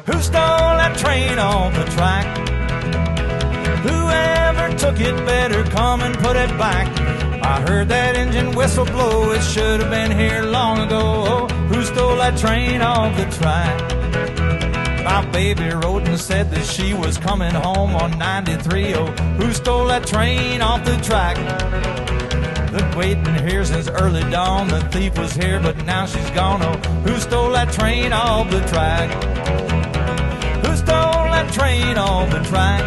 Who stole that train off the track? Whoever took it better come and put it back. I heard that engine whistle blow, it should have been here long ago. Who stole that train off the track? My baby wrote and said that she was coming home on 93. Oh, who stole that train off the track? Been waiting here since early dawn. The thief was here, but now she's gone. Oh, who stole that train off the track? Who stole that train off the track?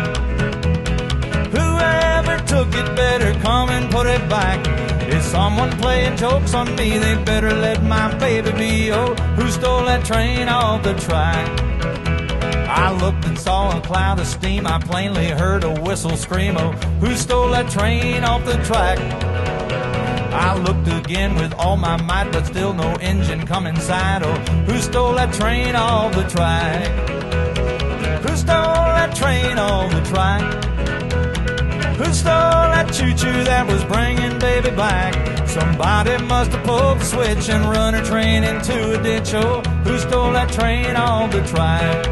Whoever took it better come and put it back. Is someone playing jokes on me? They better let my baby be. Oh, who stole that train off the track? I looked and saw a cloud of steam. I plainly heard a whistle scream. Oh, who stole that train off the track? I looked again with all my might, but still no engine come inside. Oh, who stole that train off the track? Who stole that train off the track? Who stole that choo-choo that was bringing baby back? Somebody must have pulled the switch and run her train into a ditch. Oh, who stole that train off the track?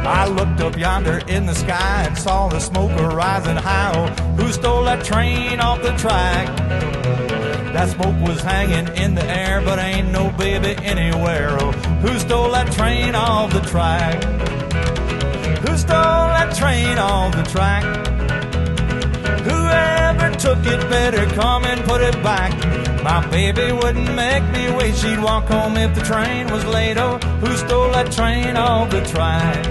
I looked up yonder in the sky and saw the smoke rising high. Oh, who stole that train off the track? That smoke was hanging in the air, but ain't no baby anywhere. Oh, who stole that train off the track? Who stole that train off the track? Whoever took it better come and put it back. My baby wouldn't make me wait, she'd walk home if the train was late. Oh, who stole that train off the track?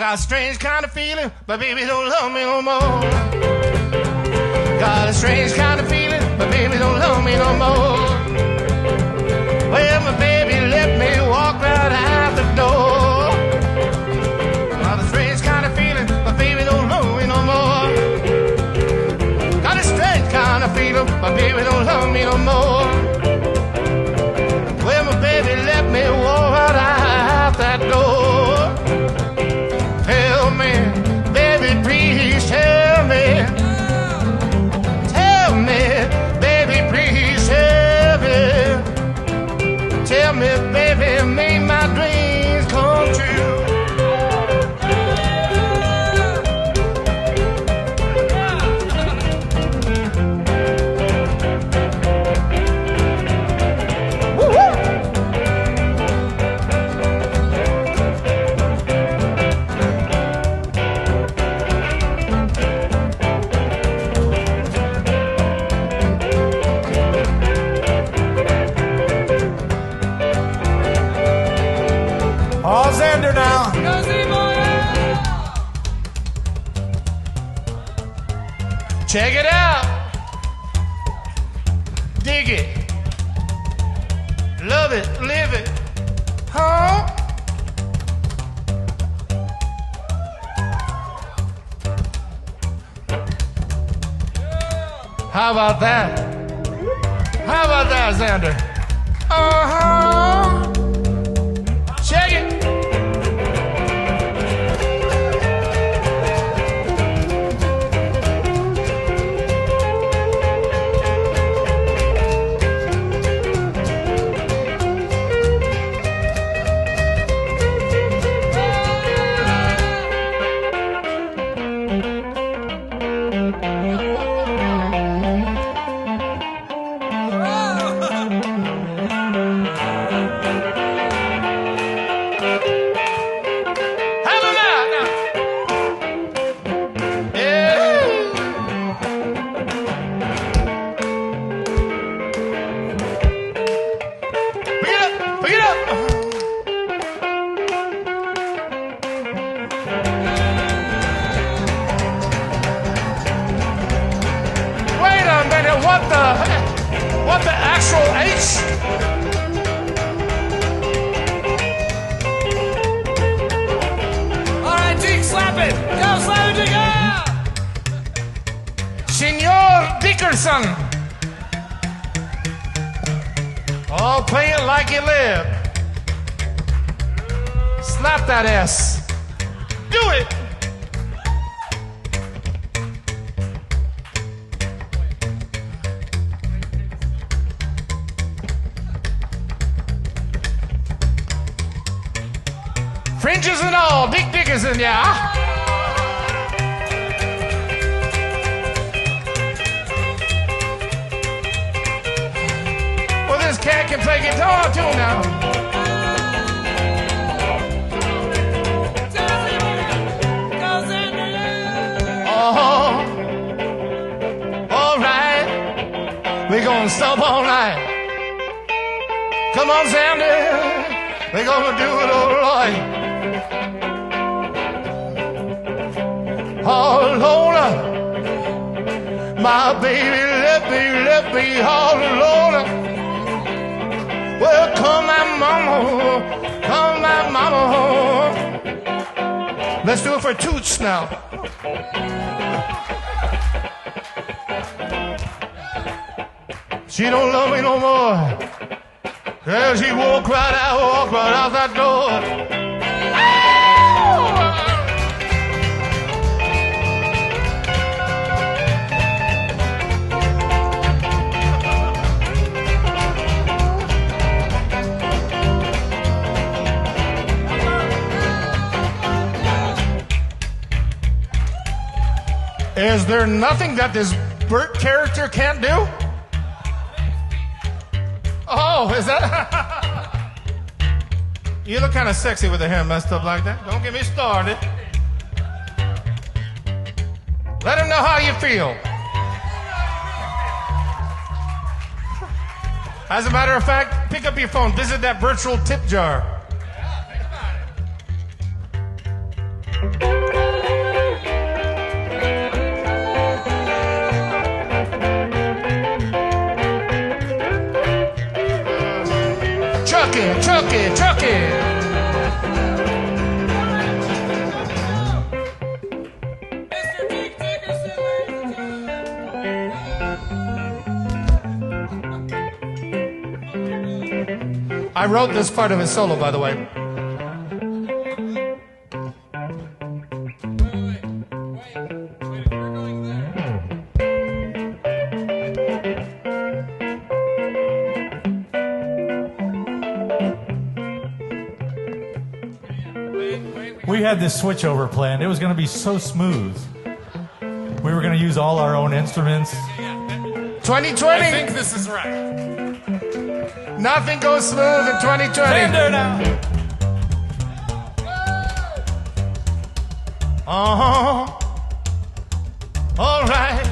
Got a strange kind of feeling, but baby don't love me no more. Got a strange kind of feeling, but baby don't love me no more. Well, my baby let me walk right out the door. Got a strange kind of feeling, but baby don't love me no more. Got a strange kind of feeling, but baby don't love me no more. Well, my baby let me walk right out that door. Tell me, baby, please tell me. Tell me, baby, please tell me. Tell me, baby, make my dreams come true. Now. Check it out. Dig it. Love it. Live it. Huh? How about that? How about that, Xander? Uh-huh. Check it. What the actual H? All right, Deke, slap it. Go, slap it, Deke. Senor Dickerson. Oh, play it like you live. Slap that S. Do it. Fringes and all, Dick Dickerson, yeah. Well, this cat can play guitar too now. Oh, all right. We're gonna stop all night. Come on, Sandy. We're gonna do it all right. All alone, my baby left me all alone. Well, come my mama home. Let's do it for Toots now. She don't love me no more. Well, she walk right out that door. Is there nothing that this Bert character can't do? Oh, is that? You look kind of sexy with the hair messed up like that. Don't get me started. Let him know how you feel. As a matter of fact, pick up your phone. Visit that virtual tip jar. trucking, trucking, trucking. I wrote this part of his solo, by the way. We had this switchover planned. It was going to be so smooth. We were going to use all our own instruments. 2020. I think this is right. Nothing goes smooth in 2020. Xander now. All right.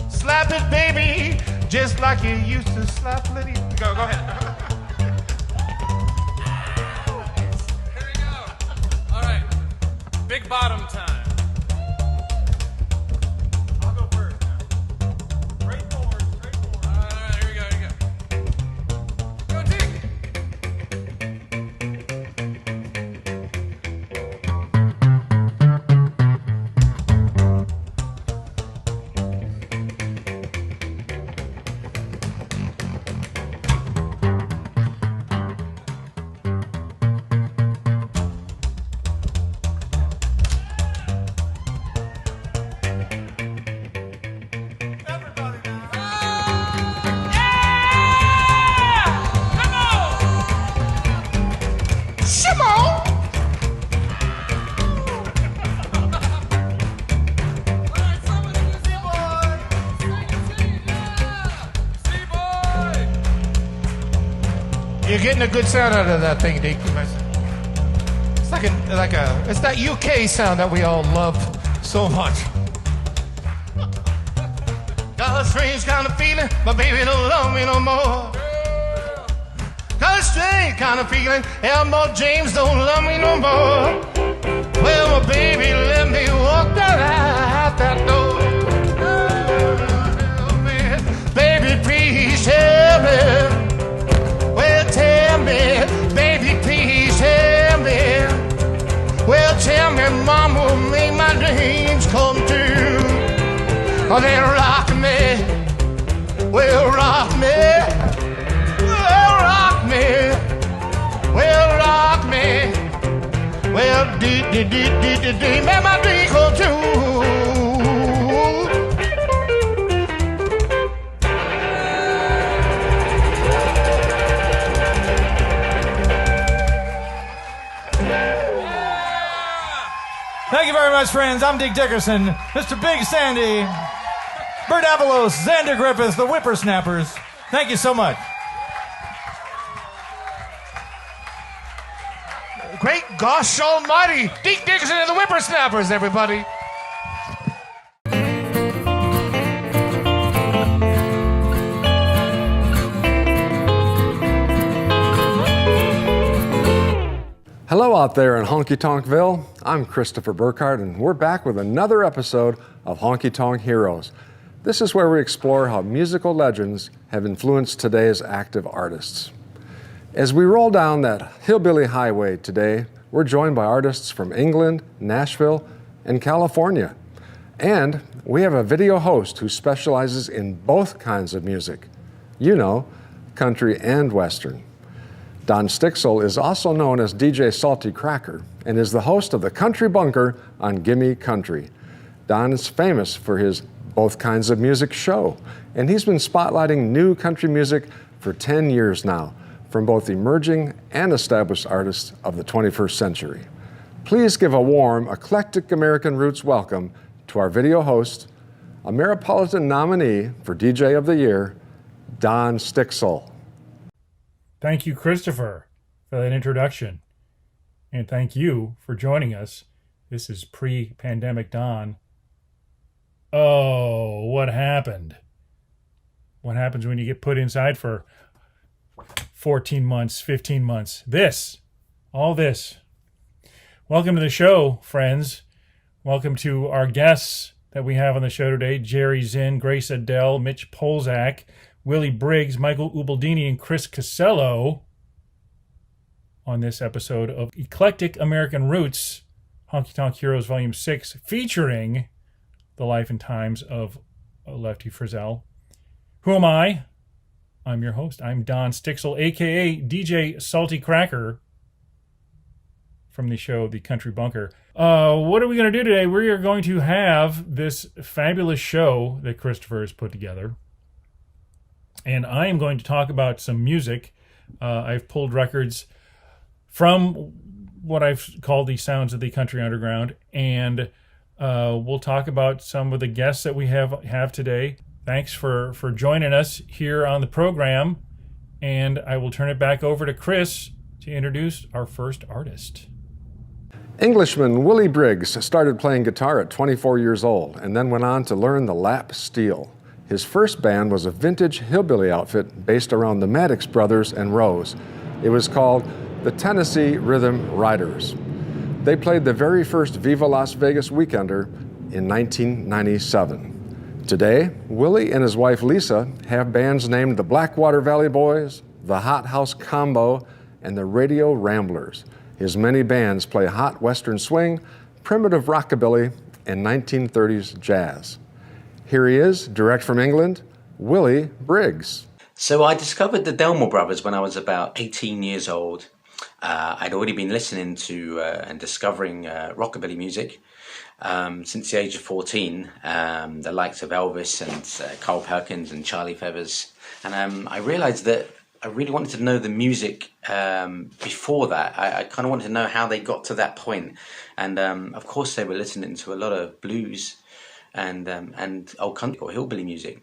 Slap it, baby, just like you used to slap Liddy. Go ahead. Here we go. All right. Big bottom time. I'll go first now. Straight forward. All right, here we go. Go, Dick. You're getting a good sound out of that thing, Deke. It's like it's that UK sound that we all love so much. Got a strange kind of feeling, my baby don't love me no more. Got a strange kind of feeling, Elmo James don't love me no more. Well, my baby let me walk out that door. Baby, please tell me. Tell me, baby, please tell me. Well, tell me, mama, make my dreams come true. Oh, then rock me, well, rock me, well, rock me, well, rock me, well, make my dreams come true. Thank you very much, friends. I'm Dick Dickerson, Mr. Big Sandy, Bert Avalos, Xander Griffiths, the Whippersnappers. Thank you so much. Great gosh almighty, Dick Dickerson and the Whippersnappers, everybody. Hello out there in Honky Tonkville. I'm Christopher Burkhardt, and we're back with another episode of Honky Tonk Heroes. This is where we explore how musical legends have influenced today's active artists. As we roll down that hillbilly highway today, we're joined by artists from England, Nashville, and California. And we have a video host who specializes in both kinds of music. You know, country and western. Don Sticksel is also known as DJ Salty Cracker and is the host of the Country Bunker on Gimme Country. Don is famous for his Both Kinds of Music show, and he's been spotlighting new country music for 10 years now, from both emerging and established artists of the 21st century. Please give a warm Eclectic American Roots welcome to our video host, Ameripolitan nominee for DJ of the Year, Don Sticksel. Thank you, Christopher, for that introduction. And thank you for joining us. This is pre-pandemic Don. Oh, what happened? What happens when you get put inside for 14 months, 15 months? All this. Welcome to the show, friends. Welcome to our guests that we have on the show today. Jerry Zinn, Grace Adele, Mitch Polzak, Willy Briggs, Michael Ubaldini, and Kris Casello. on this episode of Eclectic American Roots, Honky Tonk Heroes Volume 6, featuring the life and times of Lefty Frizzell. Who am I? I'm your host. I'm Don Sticksel, a.k.a. DJ Salty Cracker, from the show The Country Bunker. What are we going to do today? We are going to have this fabulous show that Christopher has put together. And I am going to talk about some music. I've pulled records from what I've called the sounds of the country underground. And we'll talk about some of the guests that we have today. Thanks for joining us here on the program. And I will turn it back over to Kris to introduce our first artist. Englishman Willy Briggs started playing guitar at 24 years old and then went on to learn the lap steel. His first band was a vintage hillbilly outfit based around the Maddox Brothers and Rose. It was called the Tennessee Rhythm Riders. They played the very first Viva Las Vegas Weekender in 1997. Today, Willy and his wife Lisa have bands named the Blackwater Valley Boys, the Hot House Combo, and the Radio Ramblers. His many bands play hot western swing, primitive rockabilly, and 1930s jazz. Here he is, direct from England, Willy Briggs. So I discovered the Delmore Brothers when I was about 18 years old. I'd already been listening to and discovering rockabilly music since the age of 14, the likes of Elvis and Carl Perkins and Charlie Feathers. And I realized that I really wanted to know the music before that. I kind of wanted to know how they got to that point. And of course they were listening to a lot of blues and old country or hillbilly music.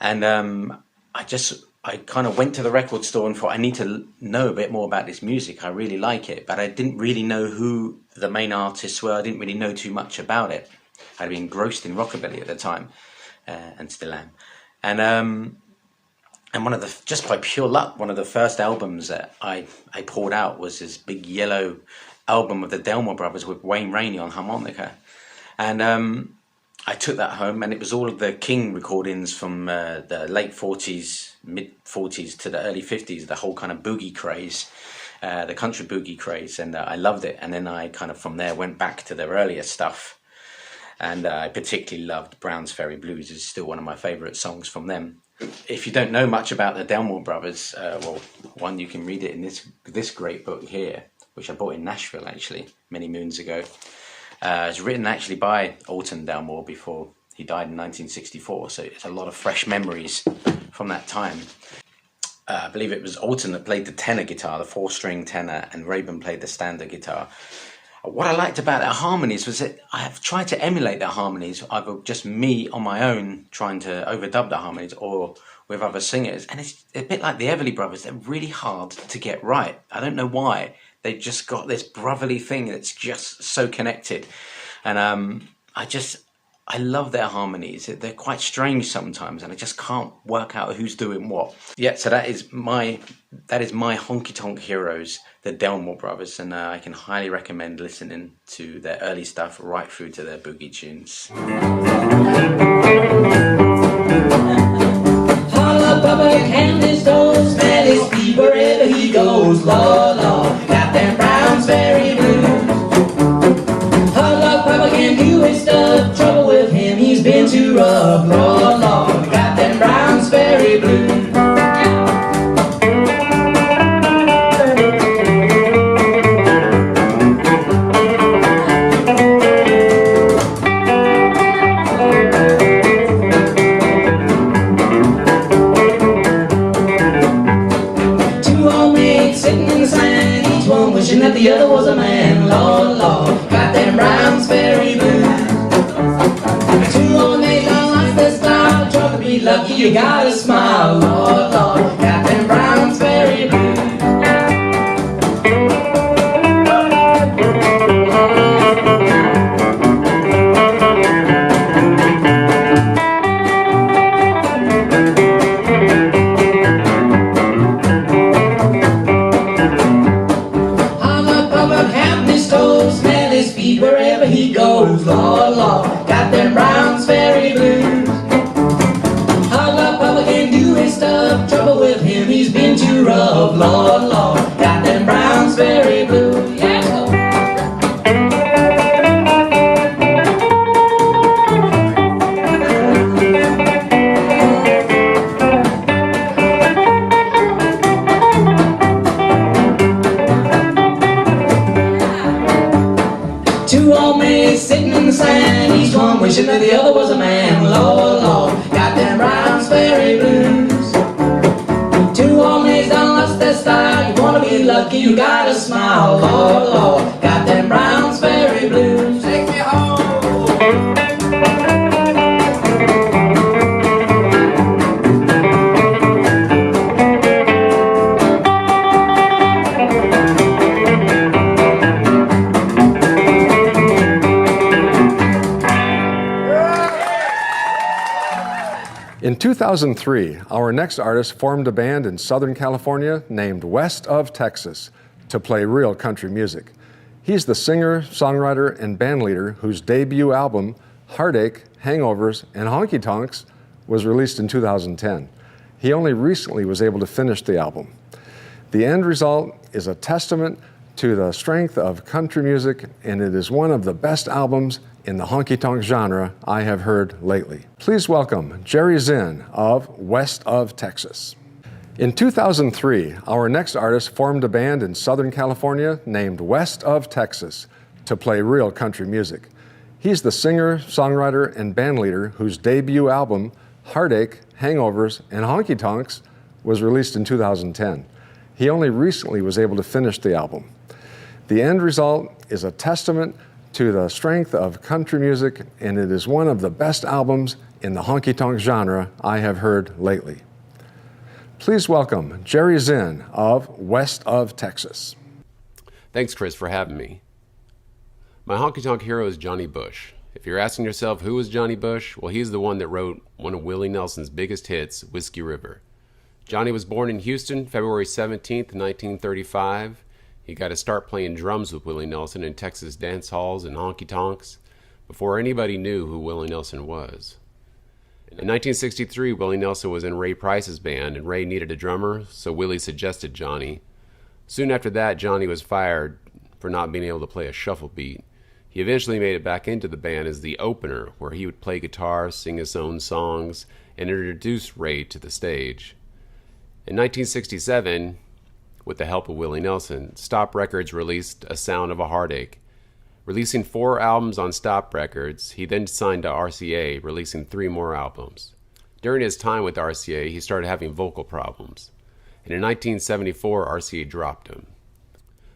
And I kind of went to the record store and thought, I need to know a bit more about this music. I really like it. But I didn't really know who the main artists were. I didn't really know too much about it. I'd been engrossed in rockabilly at the time and still am. And one of the, just by pure luck, one of the first albums that I pulled out was this big yellow album of the Delmore Brothers with Wayne Rainey on harmonica. And I took that home, and it was all of the King recordings from the late 40s, mid-40s to the early 50s, the whole kind of boogie craze, the country boogie craze, and I loved it. And then I kind of from there went back to their earlier stuff. And I particularly loved Brown's Ferry Blues. It's still one of my favourite songs from them. If you don't know much about the Delmore Brothers, well, one, you can read it in this great book here, which I bought in Nashville, actually, many moons ago. It's written actually by Alton Delmore before he died in 1964, so it's a lot of fresh memories from that time. I believe it was Alton that played the tenor guitar, the 4-string tenor, and Rabin played the standard guitar. What I liked about their harmonies was that I have tried to emulate their harmonies, either just me on my own trying to overdub the harmonies or with other singers. And it's a bit like the Everly Brothers. They're really hard to get right. I don't know why. They've just got this brotherly thing that's just so connected. And I love their harmonies. They're quite strange sometimes, and I just can't work out who's doing what. Yeah, so that is my Honky Tonk Heroes, the Delmore Brothers, and I can highly recommend listening to their early stuff right through to their boogie tunes. Holla, Bubba, candy stores, man, his feet wherever he goes. Lord, Lord, got them Browns very blue. Holla, Bubba, can't do his stuff. Trouble with him, he's been too rough. Lord, Lord, got them Browns very blue. That the other was a man, Lord, Lord, got them Browns very blue. Two old maids don't like the style, try to be lucky, you gotta smile, Lord, Lord, got them Browns very blue. Wherever he goes, Lord, Lord, got them Browns very blues. Holla, Papa can do his stuff, trouble with him, he's been too rough, Lord, Lord, got them Browns. very blue. Yeah, go. Two old maids sitting in the sand, each one wishing that the other was a man. Lord, Lord, got them Brownsbury blues. Two old maids done lost their style. You wanna be lucky, you gotta smile. Lord, Lord, got them Brownsbury blues. Take me home. In 2003, our next artist formed a band in Southern California named West of Texas to play real country music. He's the singer, songwriter, and bandleader whose debut album, Heartache, Hangovers, and Honky Tonks, was released in 2010. He only recently was able to finish the album. The end result is a testament to the strength of country music, and it is one of the best albums in the honky-tonk genre I have heard lately. Please welcome Jerry Zinn of West of Texas. In 2003, our next artist formed a band in Southern California named West of Texas to play real country music. He's the singer, songwriter, and bandleader whose debut album, Heartache, Hangovers, and Honky Tonks, was released in 2010. He only recently was able to finish the album. The end result is a testament to the strength of country music, and it is one of the best albums in the honky-tonk genre I have heard lately. Please welcome Jerry Zinn of West of Texas. Thanks, Kris, for having me. My honky-tonk hero is Johnny Bush. If you're asking yourself who is Johnny Bush, well, he's the one that wrote one of Willie Nelson's biggest hits, Whiskey River. Johnny was born in Houston, February 17th, 1935. He got to start playing drums with Willie Nelson in Texas dance halls and honky-tonks before anybody knew who Willie Nelson was. In 1963, Willie Nelson was in Ray Price's band, and Ray needed a drummer, so Willie suggested Johnny. Soon after that, Johnny was fired for not being able to play a shuffle beat. He eventually made it back into the band as the opener, where he would play guitar, sing his own songs, and introduce Ray to the stage. In 1967, with the help of Willie Nelson, Stop Records released A Sound of a Heartache. Releasing 4 albums on Stop Records, he then signed to RCA, releasing 3 more albums. During his time with RCA, he started having vocal problems, and in 1974, RCA dropped him.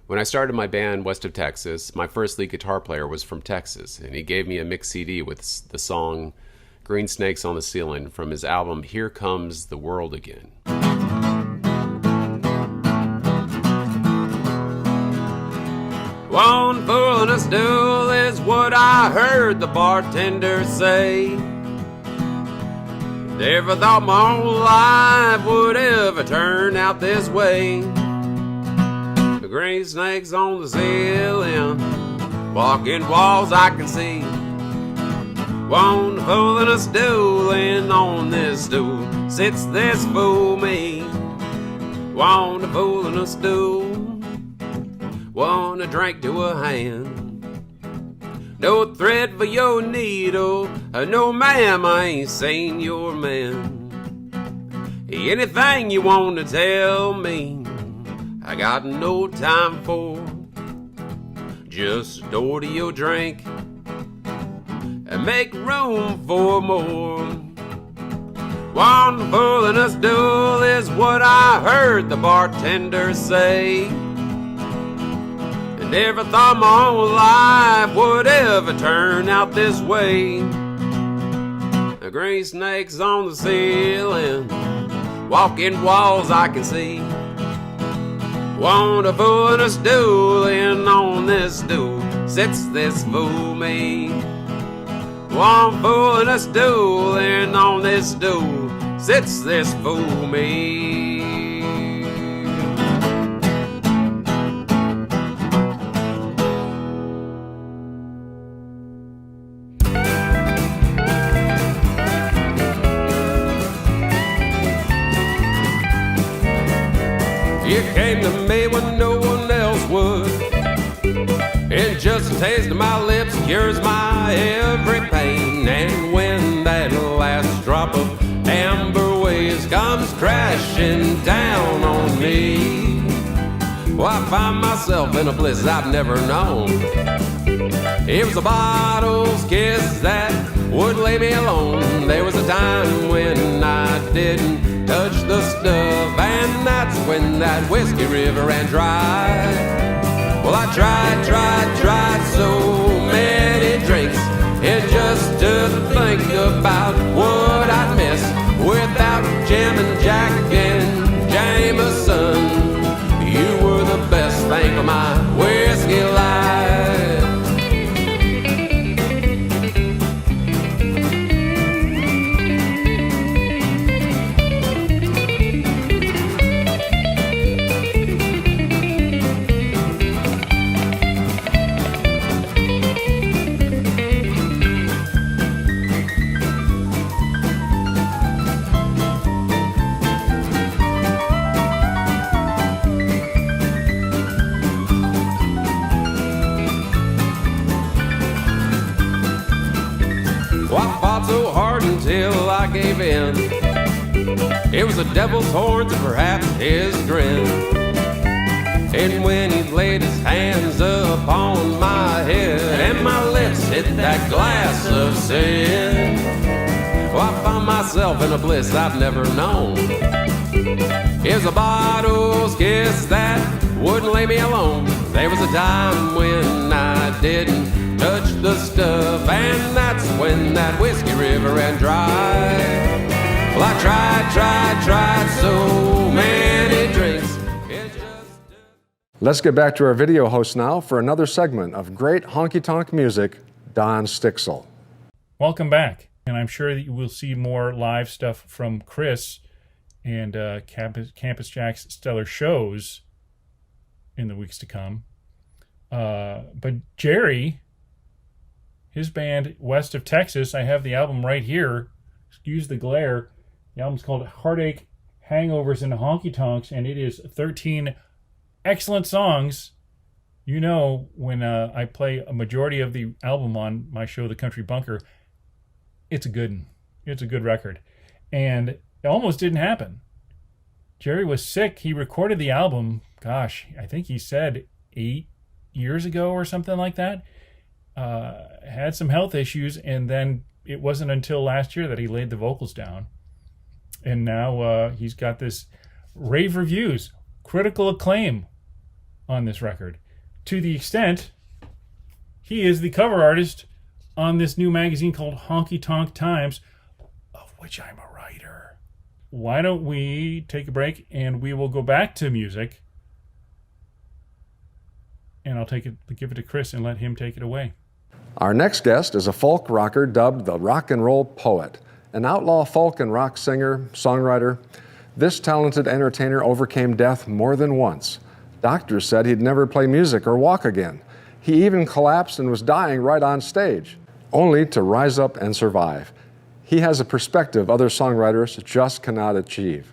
When I started my band, West of Texas, my first lead guitar player was from Texas, and he gave me a mixed CD with the song Green Snakes on the Ceiling from his album Here Comes the World Again. One fool in a stool is what I heard the bartender say. Never thought my whole life would ever turn out this way. The green snakes on the ceiling, walking walls I can see. One fool in a stool, and on this stool sits this fool me. One fool in a stool, want a drink to a hand. No thread for your needle, no ma'am, I ain't saying you're a man. Anything you want to tell me, I got no time for. Just order your drink and make room for more. One fool in a stool is what I heard the bartender say. Never thought my whole life would ever turn out this way. The green snakes on the ceiling, walking walls I can see. Want a fool in a stool, and on this stool sits this fool me. One fool in a stool, and on this stool sits this fool me. You came to me when no one else would. Just a taste of my lips cures my every pain. And when that last drop of amber waves comes crashing down on me, well, I find myself in a bliss I've never known. It was a bottle's kiss that would lay me alone. There was a time when I didn't touch the stuff, and that's when that whiskey river ran dry. Well, I tried so many drinks, and just to think about what I'd miss without Jim and Jack and Jameson. You were the best thing of my whiskey life. So hard until I gave in. It was the devil's horns and perhaps his grin. And when he laid his hands upon my head and my lips hit that glass of sin, well, I found myself in a bliss I've never known. It was a bottle's kiss that wouldn't lay me alone. There was a time when I didn't touch the stuff, and that's when that whiskey river ran dry. Well, I tried so many drinks. Let's get back to our video host now for another segment of great honky-tonk music, Don Sticksel. Welcome back, and I'm sure that you will see more live stuff from Kris and Campus Jack's stellar shows in the weeks to come. But Jerry, his band West of Texas, I have the album right here. Excuse the glare. The album's called Heartache, Hangovers, and Honky Tonks, and it is 13 excellent songs. You know, when I play a majority of the album on my show, The Country Bunker, it's a good one. It's a good record. And it almost didn't happen. Jerry was sick. He recorded the album, gosh, I think he said 8 years ago or something like that. Had some health issues, and then it wasn't until last year that he laid the vocals down. And now he's got this rave reviews, critical acclaim on this record, to the extent he is the cover artist on this new magazine called Honky Tonk Times, of which I'm a writer. Why don't we take a break and we will go back to music, and I'll give it to Kris and let him take it away. Our next guest is a folk rocker dubbed the rock and roll poet, an outlaw folk and rock singer, songwriter. This talented entertainer overcame death more than once. Doctors said he'd never play music or walk again. He even collapsed and was dying right on stage, only to rise up and survive. He has a perspective other songwriters just cannot achieve.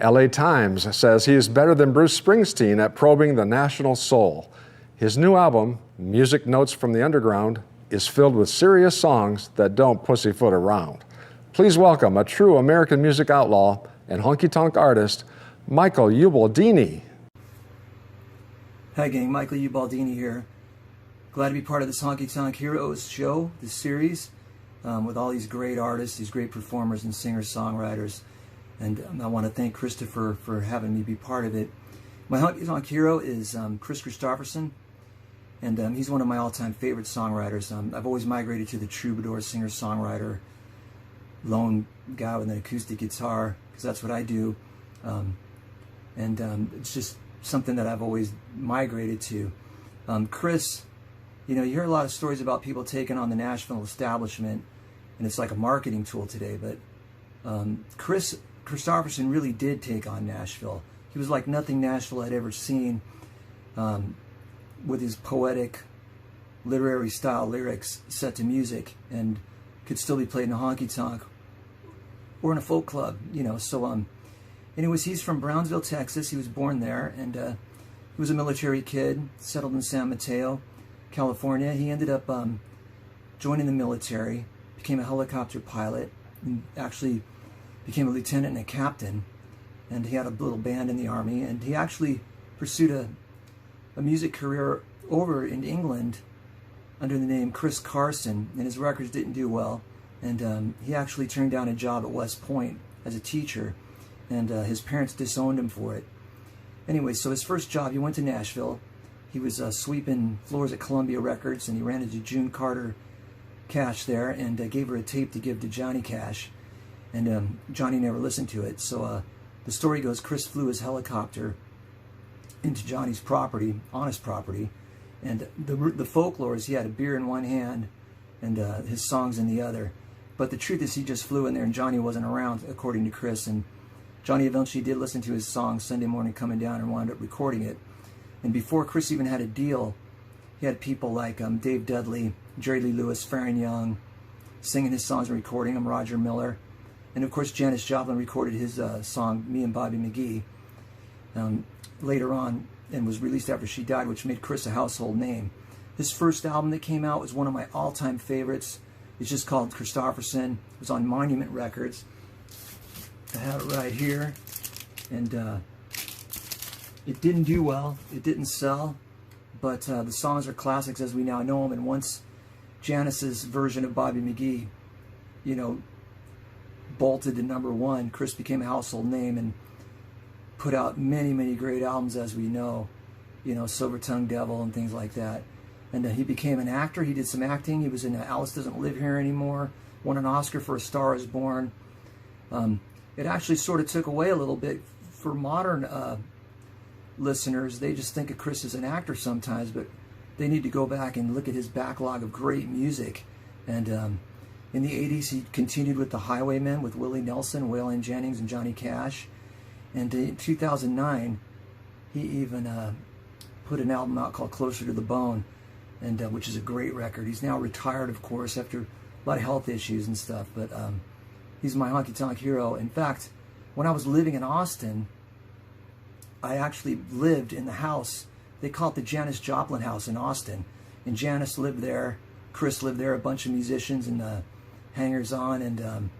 LA Times says he is better than Bruce Springsteen at probing the national soul. His new album, Music Notes from the Underground, is filled with serious songs that don't pussyfoot around. Please welcome a true American music outlaw and honky-tonk artist, Michael Ubaldini. Hi gang, Michael Ubaldini here. Glad to be part of this Honky Tonk Heroes show, this series, with all these great artists, these great performers and singer-songwriters. And I want to thank Christopher for having me be part of it. My Honky Tonk hero is Kris Kristofferson. And he's one of my all-time favorite songwriters. I've always migrated to the troubadour, singer-songwriter, lone guy with an acoustic guitar, because that's what I do. It's just something that I've always migrated to. Kris, you know, you hear a lot of stories about people taking on the Nashville establishment, and it's like a marketing tool today, but Kris Kristofferson really did take on Nashville. He was like nothing Nashville had ever seen. With his poetic, literary style lyrics set to music, and could still be played in a honky tonk or in a folk club, you know. So, anyways, he's from Brownsville, Texas. He was born there, and he was a military kid, settled in San Mateo. California. He ended up joining the military, became a helicopter pilot, and actually became a lieutenant and a captain. And he had a little band in the army. And he actually pursued a music career over in England under the name Kris Kristofferson, and his records didn't do well. And he actually turned down a job at West Point as a teacher, and his parents disowned him for it. Anyway, so his first job, he went to Nashville. He was sweeping floors at Columbia Records, and he ran into June Carter Cash there and gave her a tape to give to Johnny Cash. And Johnny never listened to it. So the story goes, Kris flew his helicopter into Johnny's property, on his property, and the folklore is he had a beer in one hand and his songs in the other. But the truth is he just flew in there and Johnny wasn't around, according to Kris. And Johnny eventually did listen to his song Sunday morning coming down and wound up recording it. And before Kris even had a deal, he had people like Dave Dudley, Jerry Lee Lewis, Farron Young singing his songs and recording them, Roger Miller. And of course Janis Joplin recorded his song Me and Bobby McGee later on, and was released after she died, which made Kris a household name. His first album that came out was one of my all-time favorites. It's just called Kristofferson. It was on Monument Records. I have it right here. And it didn't do well. It didn't sell. But the songs are classics as we now know them. And once Janis's version of Bobby McGee, you know, bolted to #1, Kris became a household name and put out many, many great albums as we know. You know, Silver Tongue Devil and things like that. And he became an actor. He did some acting. He was in Alice Doesn't Live Here Anymore. Won an Oscar for A Star Is Born. It actually sort of took away a little bit for modern listeners. They just think of Kris as an actor sometimes, but they need to go back and look at his backlog of great music. And in the 80s, he continued with the Highwaymen with Willie Nelson, Waylon Jennings, and Johnny Cash. And in 2009, he even put an album out called Closer to the Bone, and which is a great record. He's now retired, of course, after a lot of health issues and stuff, but he's my honky tonk hero. In fact, when I was living in Austin, I actually lived in the house. They call it the Janis Joplin house in Austin, and Janis lived there, Kris lived there, a bunch of musicians and hangers-on, and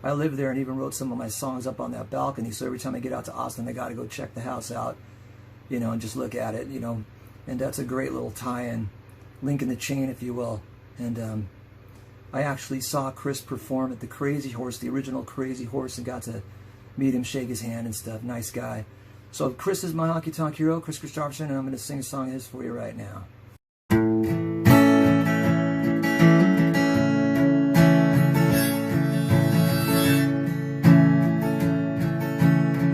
I lived there and even wrote some of my songs up on that balcony. So every time I get out to Austin, I got to go check the house out, you know, and just look at it, you know. And that's a great little tie-in, link in the chain, if you will. And I actually saw Kris perform at the Crazy Horse, the original Crazy Horse, and got to meet him, shake his hand and stuff. Nice guy. So Kris is my honky tonk hero, Kris Kristofferson, and I'm going to sing a song of his for you right now.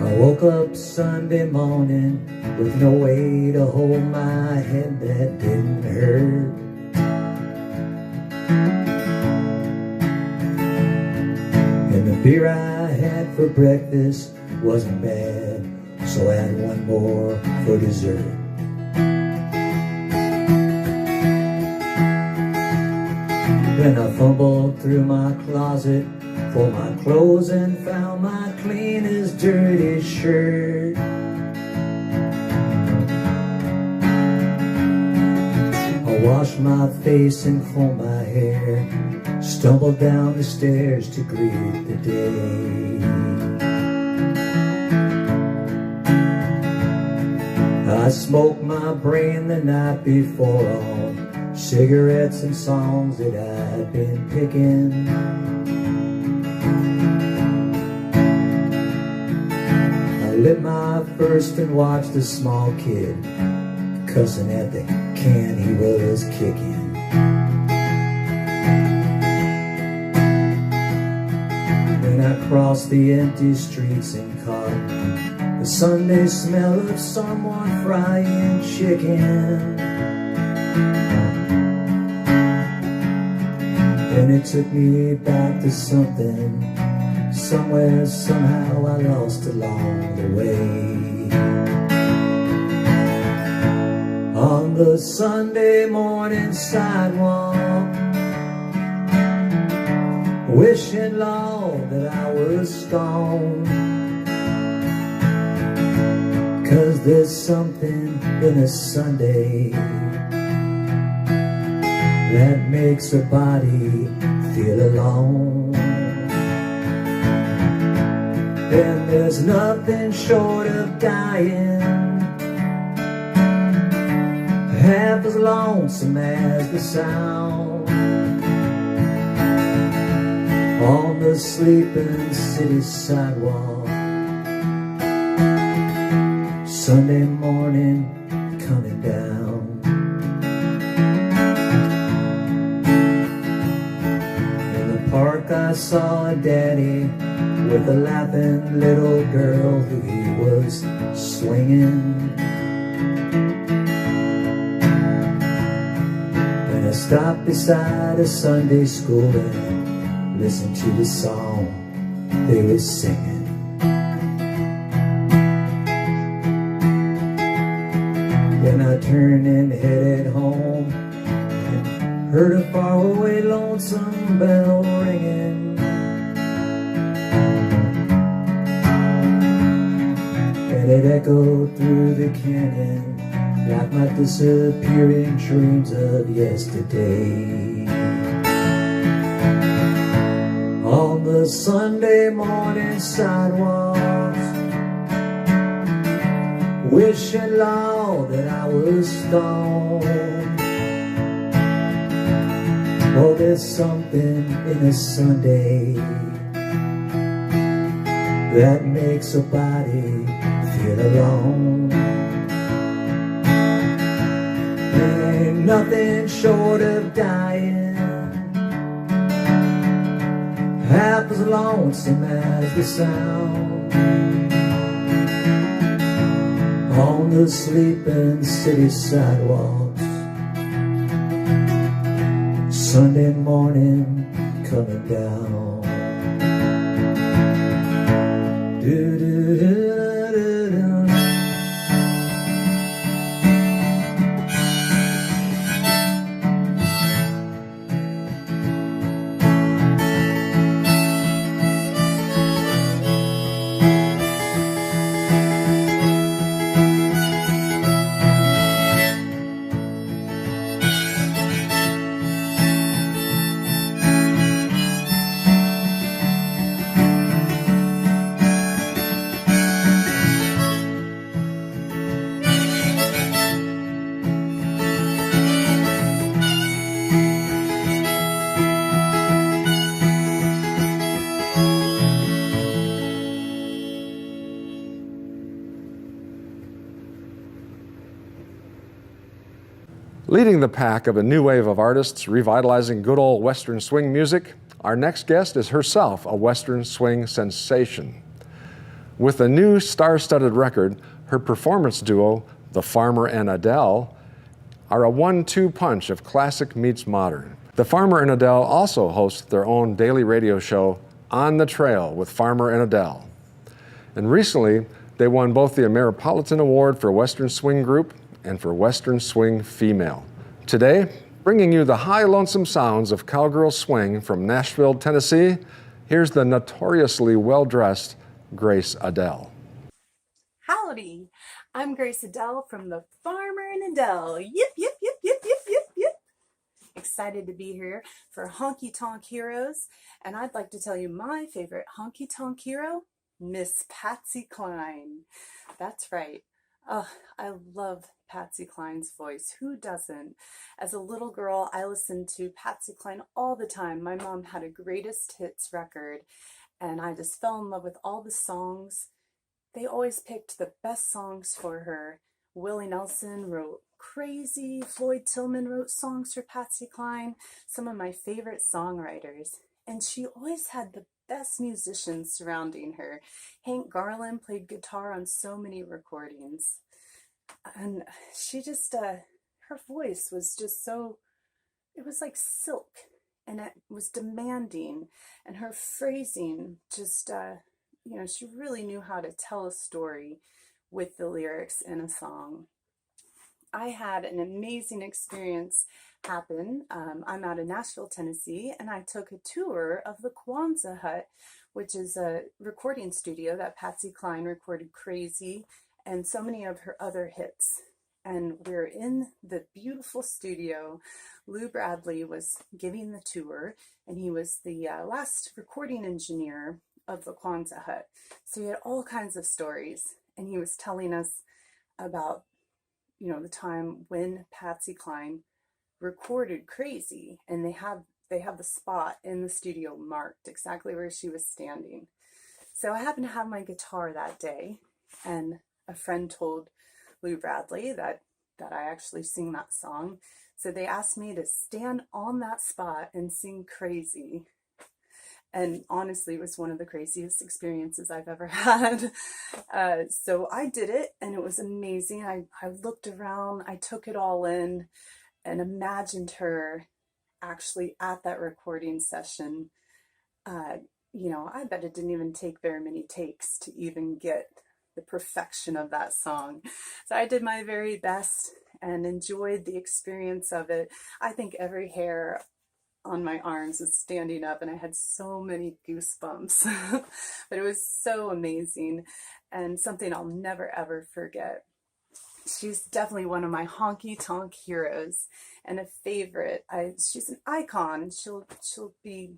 I woke up Sunday morning with no way to hold my head that didn't hurt. And the beer I had for breakfast wasn't bad, so I had one more for dessert. Then I fumbled through my closet for my clothes and found my cleanest, dirty shirt. I washed my face and combed my hair, stumbled down the stairs to greet the day. I smoked my brain the night before on cigarettes and songs that I'd been picking. I lit my first and watched a small kid cussing at the can he was kicking. Then I crossed the empty streets and caught the Sunday smell of someone frying chicken. Then it took me back to something, somewhere, somehow I lost along the way. On the Sunday morning sidewalk, wishing, Lord, that I was stoned. 'Cause there's something in a Sunday that makes a body feel alone. Then there's nothing short of dying half as lonesome as the sound on the sleeping city sidewalk. Sunday morning coming down. In the park I saw a daddy with a laughing little girl who he was swinging. And I stopped beside a Sunday school and listened to the song they were singing. Then I turned and headed home and heard a faraway lonesome bell ringing. And it echoed through the canyon like my disappearing dreams of yesterday. On the Sunday morning sidewalks, wishing, Lord, that I was stoned. Oh, there's something in a Sunday that makes a body feel alone. Ain't nothing short of dying half as lonesome as the sound on the sleeping city sidewalks. Sunday morning coming down. Leading the pack of a new wave of artists revitalizing good old Western swing music, our next guest is herself a Western swing sensation. With a new star-studded record, her performance duo, The Farmer and Adele, are a 1-2 punch of classic meets modern. The Farmer and Adele also host their own daily radio show, On the Trail with Farmer and Adele. And recently, they won both the Ameripolitan Award for Western Swing Group and for Western Swing Female. Today, bringing you the high lonesome sounds of cowgirl swing from Nashville, Tennessee, here's the notoriously well-dressed Grace Adele. Howdy, I'm Grace Adele from the Farmer and Adele. Yip, yip, yip, yip, yip, yip, yip. Excited to be here for Honky Tonk Heroes, and I'd like to tell you my favorite honky tonk hero, Miss Patsy Cline. That's right. Oh, I love Patsy Cline's voice. Who doesn't? As a little girl, I listened to Patsy Cline all the time. My mom had a greatest hits record, and I just fell in love with all the songs. They always picked the best songs for her. Willie Nelson wrote Crazy. Floyd Tillman wrote songs for Patsy Cline. Some of my favorite songwriters. And she always had the best musicians surrounding her. Hank Garland played guitar on so many recordings. And she just, her voice was just so, it was like silk, and it was demanding, and her phrasing just, you know, she really knew how to tell a story with the lyrics in a song. I had an amazing experience happen. I'm out of Nashville, Tennessee, and I took a tour of the Kwanzaa Hut, which is a recording studio that Patsy Cline recorded Crazy and so many of her other hits. and we're in the beautiful studio. Lou Bradley was giving the tour, and he was the last recording engineer of the Kwanzaa hut. So he had all kinds of stories, and he was telling us about, you know, the time when Patsy Cline recorded Crazy, and they have the spot in the studio marked exactly where she was standing. So I happened to have my guitar that day, and a friend told Lou Bradley that I actually sing that song. So they asked me to stand on that spot and sing Crazy. And honestly, it was one of the craziest experiences I've ever had. So I did it, and it was amazing. I looked around, I took it all in, and imagined her actually at that recording session. You know, I bet it didn't even take very many takes to even get the perfection of that song. So I did my very best and enjoyed the experience of it. I think every hair on my arms was standing up, and I had so many goosebumps. But it was so amazing, and something I'll never ever forget. She's definitely one of my honky tonk heroes and a favorite. She's an icon, and she'll be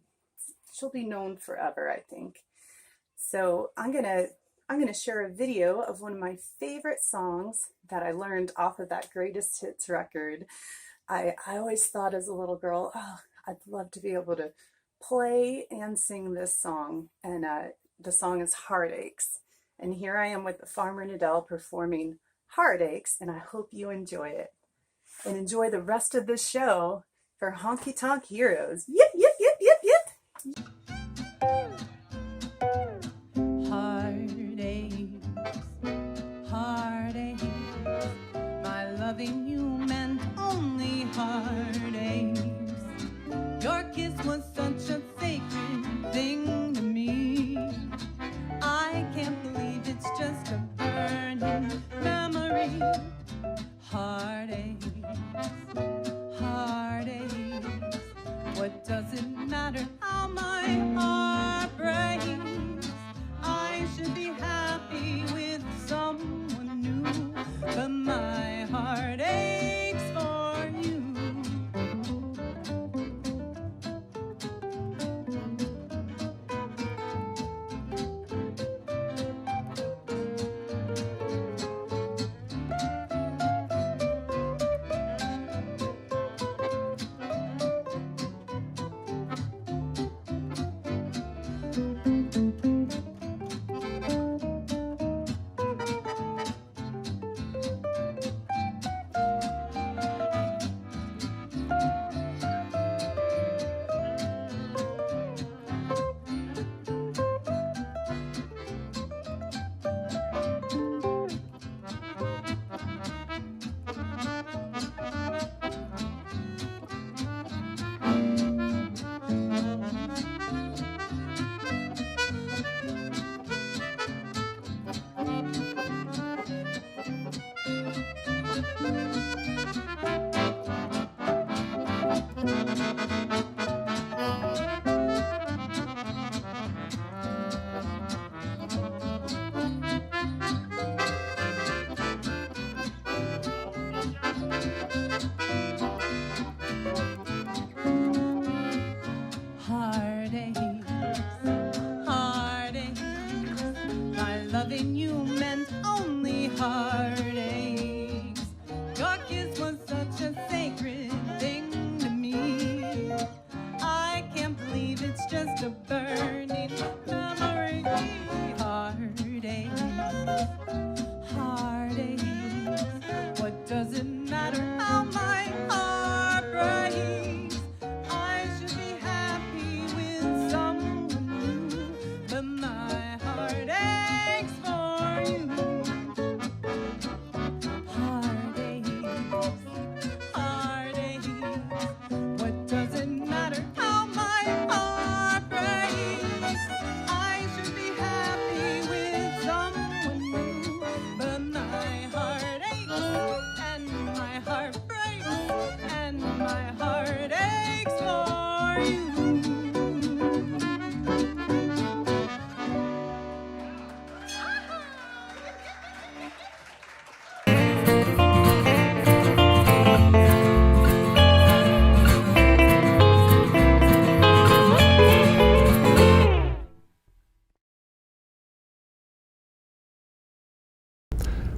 known forever, I think. So I'm gonna share a video of one of my favorite songs that I learned off of that Greatest Hits record. I always thought as a little girl, oh, I'd love to be able to play and sing this song. And the song is Heartaches. And here I am with the Farmer and Adele performing Heartaches, and I hope you enjoy it. And enjoy the rest of this show for Honky Tonk Heroes. Yip, yip, yip, yip, yip. Heartaches, heartaches, my loving you meant only heartaches. Your kiss was such a sacred thing to me. I can't believe it's just a burning memory. Heartaches, heartaches, what does it matter how my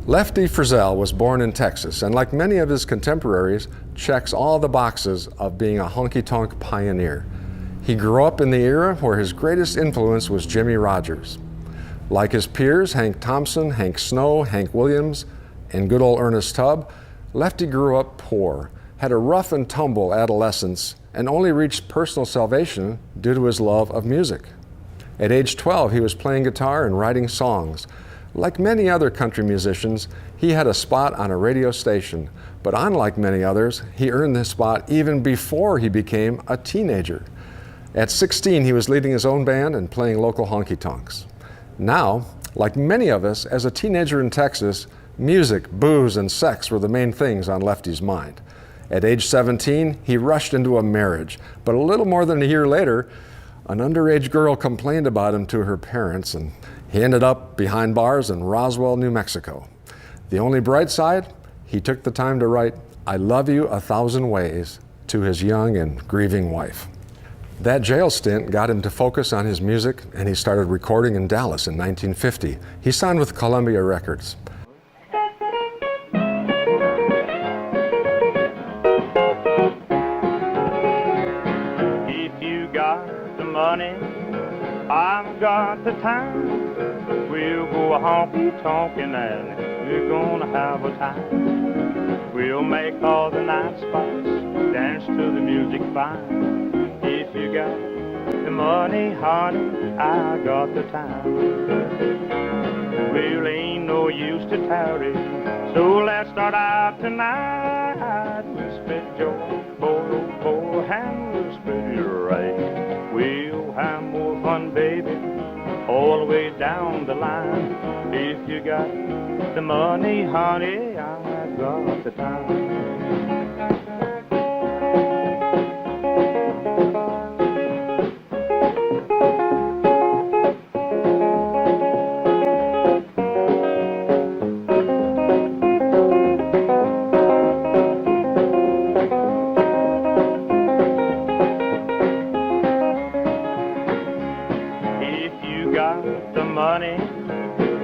Lefty Frizzell was born in Texas, and like many of his contemporaries, checks all the boxes of being a honky-tonk pioneer. He grew up in the era where his greatest influence was Jimmie Rodgers. Like his peers, Hank Thompson, Hank Snow, Hank Williams, and good old Ernest Tubb, Lefty grew up poor, had a rough and tumble adolescence, and only reached personal salvation due to his love of music. At age 12, he was playing guitar and writing songs. Like many other country musicians, he had a spot on a radio station, but unlike many others, he earned this spot even before he became a teenager. At 16, he was leading his own band and playing local honky-tonks. Now, like many of us, as a teenager in Texas, music, booze, and sex were the main things on Lefty's mind. At age 17, he rushed into a marriage, but a little more than a year later, an underage girl complained about him to her parents, and he ended up behind bars in Roswell, New Mexico. The only bright side, he took the time to write "I Love You 1,000 Ways" to his young and grieving wife. That jail stint got him to focus on his music, and he started recording in Dallas in 1950. He signed with Columbia Records. If you got the money, I've got the time. We'll go honky-tonkin' and we're gonna have a time. We'll make all the night spots, dance to the music fine. If you got the money, honey, I got the time. Well, ain't no use to tarry, so let's start out tonight. We'll split your boy, and we'll split your right. We'll have more fun, baby, all the way down the line. If you got the money, honey, I got the time.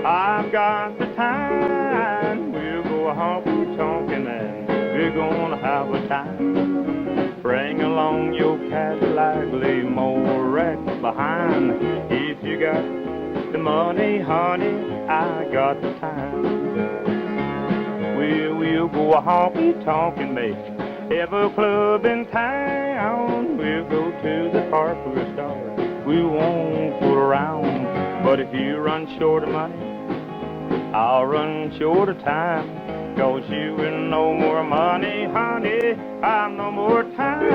I've got the time. We'll go honky-tonkin' and we're gonna have a time. Bring along your Cadillac, lay more wreck behind. If you got the money, honey, I got the time. We'll go honky-tonkin', make every club in town. We'll go to the park for a start. We won't fool around. But if you run short of money, I'll run short of time. 'Cause you with no more money, honey, I've no more time.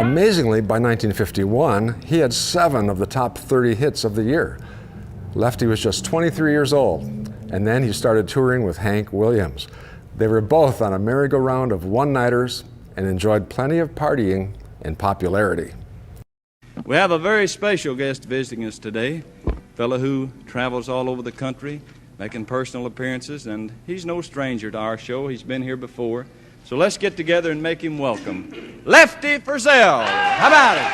Amazingly, by 1951, he had 7 of the top 30 hits of the year. Lefty was just 23 years old, and then he started touring with Hank Williams. They were both on a merry-go-round of one-nighters and enjoyed plenty of partying and popularity. We have a very special guest visiting us today, a fellow who travels all over the country making personal appearances, and he's no stranger to our show. He's been here before. So let's get together and make him welcome. Lefty Frizzell. How about it?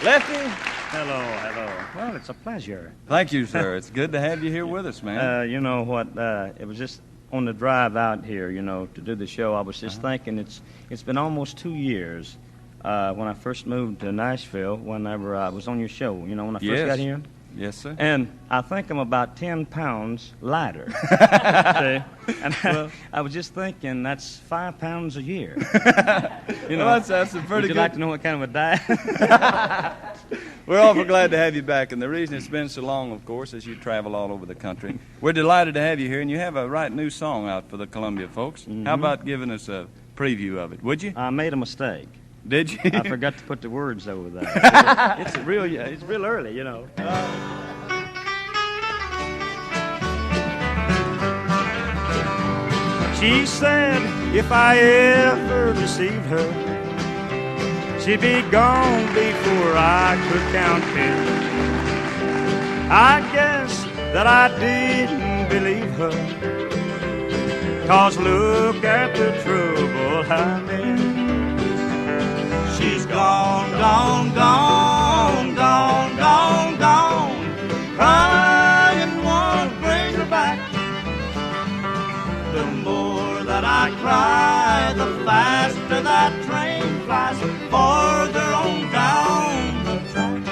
Lefty? Hello, hello. Well, it's a pleasure. Thank you, sir. It's good to have you here with us, man. You know what, it was just on the drive out here, you know, to do the show, I was just thinking it's been almost 2 years when I first moved to Nashville, whenever I was on your show, you know, when I first got here. Yes, sir. And I think I'm about 10 pounds lighter. See? And I was just thinking that's 5 pounds a year. You know, well, that's a pretty would you good... like to know what kind of a diet? We're awful glad to have you back, and the reason it's been so long, of course, is you travel all over the country. We're delighted to have you here, and you have a right new song out for the Columbia folks. Mm-hmm. How about giving us a preview of it, would you? I made a mistake. Did you? I forgot to put the words over there. It's real early, you know. She said if I ever deceived her, she'd be gone before I could count 10. I guess that I didn't believe her, 'cause look at the trouble I'm in. She's gone, gone, gone, gone. faster that train flies, farther on down the track.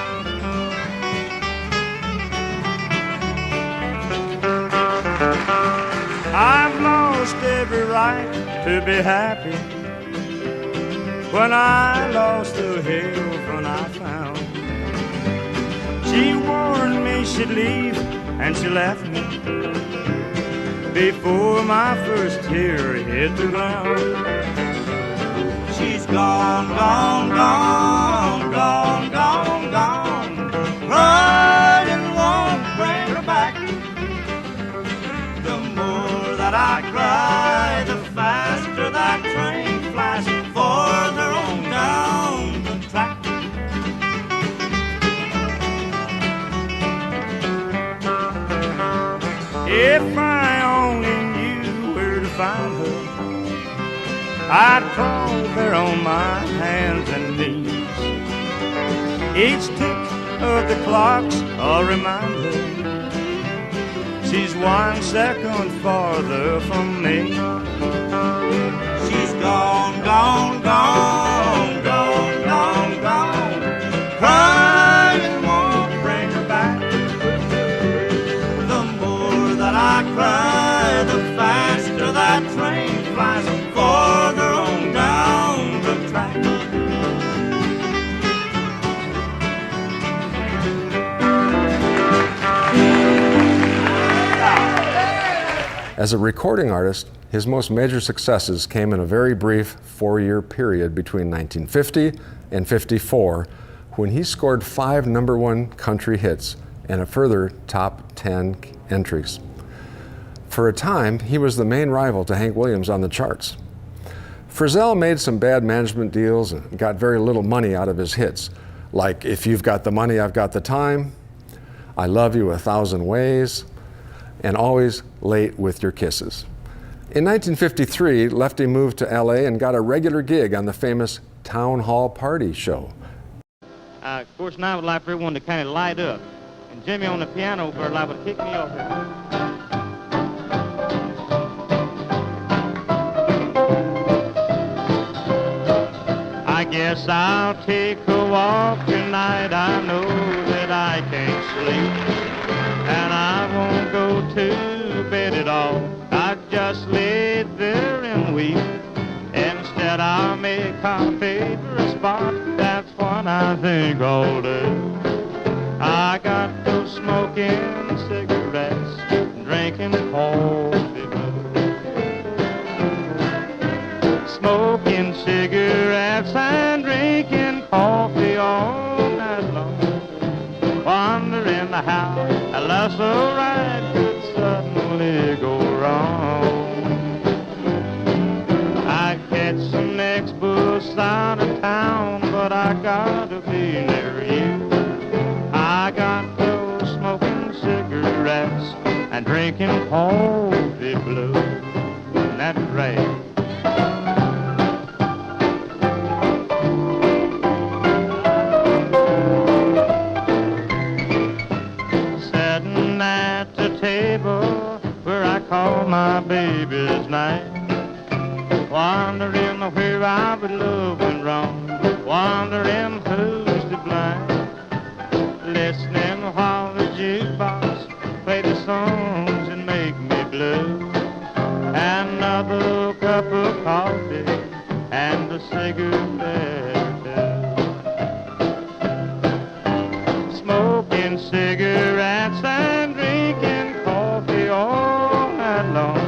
I've lost every right to be happy when I lost the health when I found. She warned me she'd leave and she left me before my first tear hit the ground. She's gone, gone, gone, gone, gone, gone. Crying won't bring her back. The more that I cry, the faster that train flies, farther on down the track. If I only knew where to find her, I'd crawl there on my hands and knees. Each tick of the clock's a reminder she's 1 second farther from me. She's gone, gone, gone, gone, gone, gone. Crying won't bring her back. The more that I cry, the faster that train flies, farther on down the track. As a recording artist, his most major successes came in a very brief 4-year period between 1950 and 54, when he scored 5 #1 country hits and a further top 10 entries. For a time, he was the main rival to Hank Williams on the charts. Frizzell made some bad management deals and got very little money out of his hits, like If You've Got the Money, I've Got the Time, I Love You 1,000 Ways, and Always Late with Your Kisses. In 1953, Lefty moved to LA and got a regular gig on the famous Town Hall Party show. Of course, now I would like for everyone to kind of light up. And Jimmy on the piano for liable to kick me off here. I guess I'll take a walk tonight. I know that I can't sleep, and I won't go to bed at all. I just lay there and weep. Instead I'll make our favorite spot. That's what I think I'll do. I got to smoking cigarettes, drinking coffee blue. Smoking cigarettes and drinking coffee all night long. Wondering how a love so right could suddenly go wrong. I catch the next bus out of town, but I gotta be near you. I got those smoking cigarettes and drinking coffee blue. That's right. Call my baby's night, wondering where I would love went wrong, wondering who's to blame, listening while the jukebox play the songs that make me blue. Another cup of coffee and a cigarette too. Smoking cigarettes and drinking coffee all long,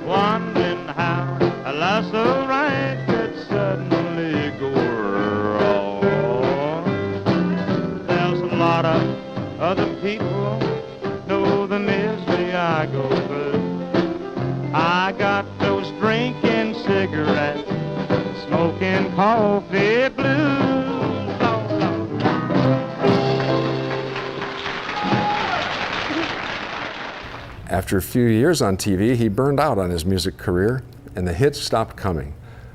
wondering how a love so right could suddenly go wrong. There's a lot of other people know the misery I go through. I got those drinking cigarettes, smoking coffee blues. After a few years on TV, he burned out on his music career, and the hits stopped coming.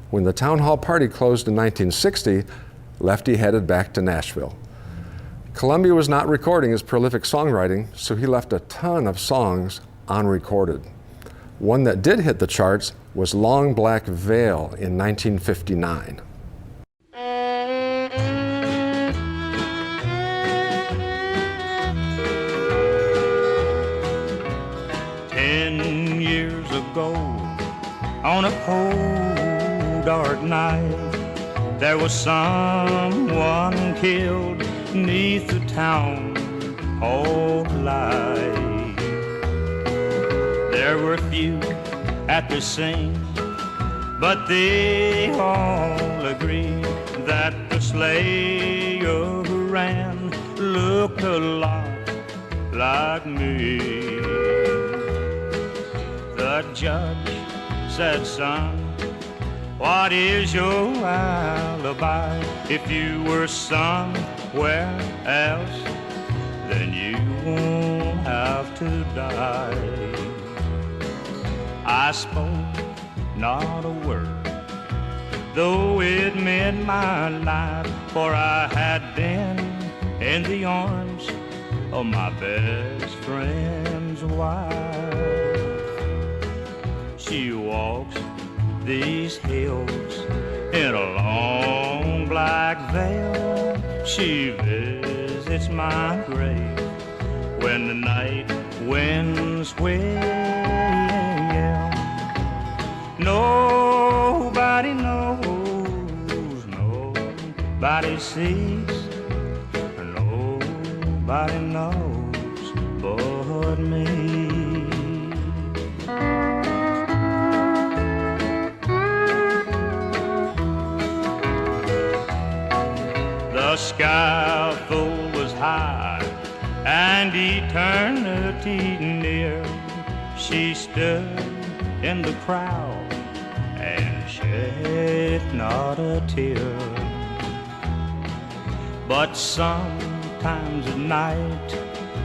When the Town Hall Party closed in 1960, Lefty headed back to Nashville. Columbia was not recording his prolific songwriting, so he left a ton of songs unrecorded. One that did hit the charts was Long Black Veil in 1959. 10 years ago, on a cold, dark night, there was someone killed 'neath the town hall light. There were few at the scene, but they all agreed that the slayer who ran looked a lot like me. The judge said, "Son, what is your alibi? If you were somewhere else, then you won't have to die." I spoke not a word, though it meant my life, for I had been in the arms of my best friend's wife. She walks these hills in a long black veil. She visits my grave when the night winds wail. Nobody knows, nobody sees, nobody knows but me. The scaffold was high and eternity near. She stood in the crowd and shed not a tear. But sometimes at night,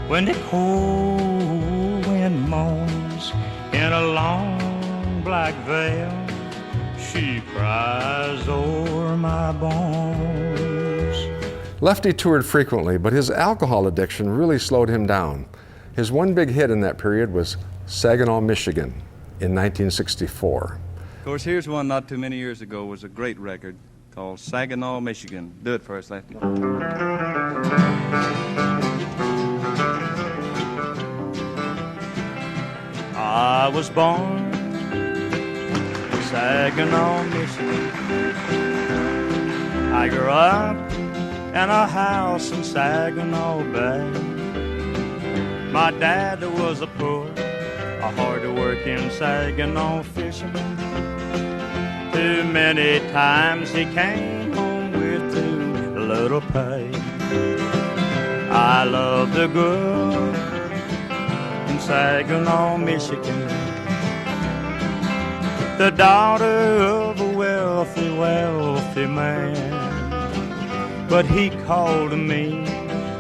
when the cold wind moans in a long black veil, she cries o'er my bones. Lefty toured frequently, but his alcohol addiction really slowed him down. His one big hit in that period was Saginaw, Michigan in 1964. Of course, here's one not too many years ago, was a great record called Saginaw, Michigan. Do it for us, Lefty. I was born in Saginaw, Michigan. I grew up in a house in Saginaw Bay. My dad was a poor, a hard-working Saginaw fisherman. Too many times he came home with too little pay. I love the girl in Saginaw, Michigan, the daughter of a wealthy, wealthy man. But he called me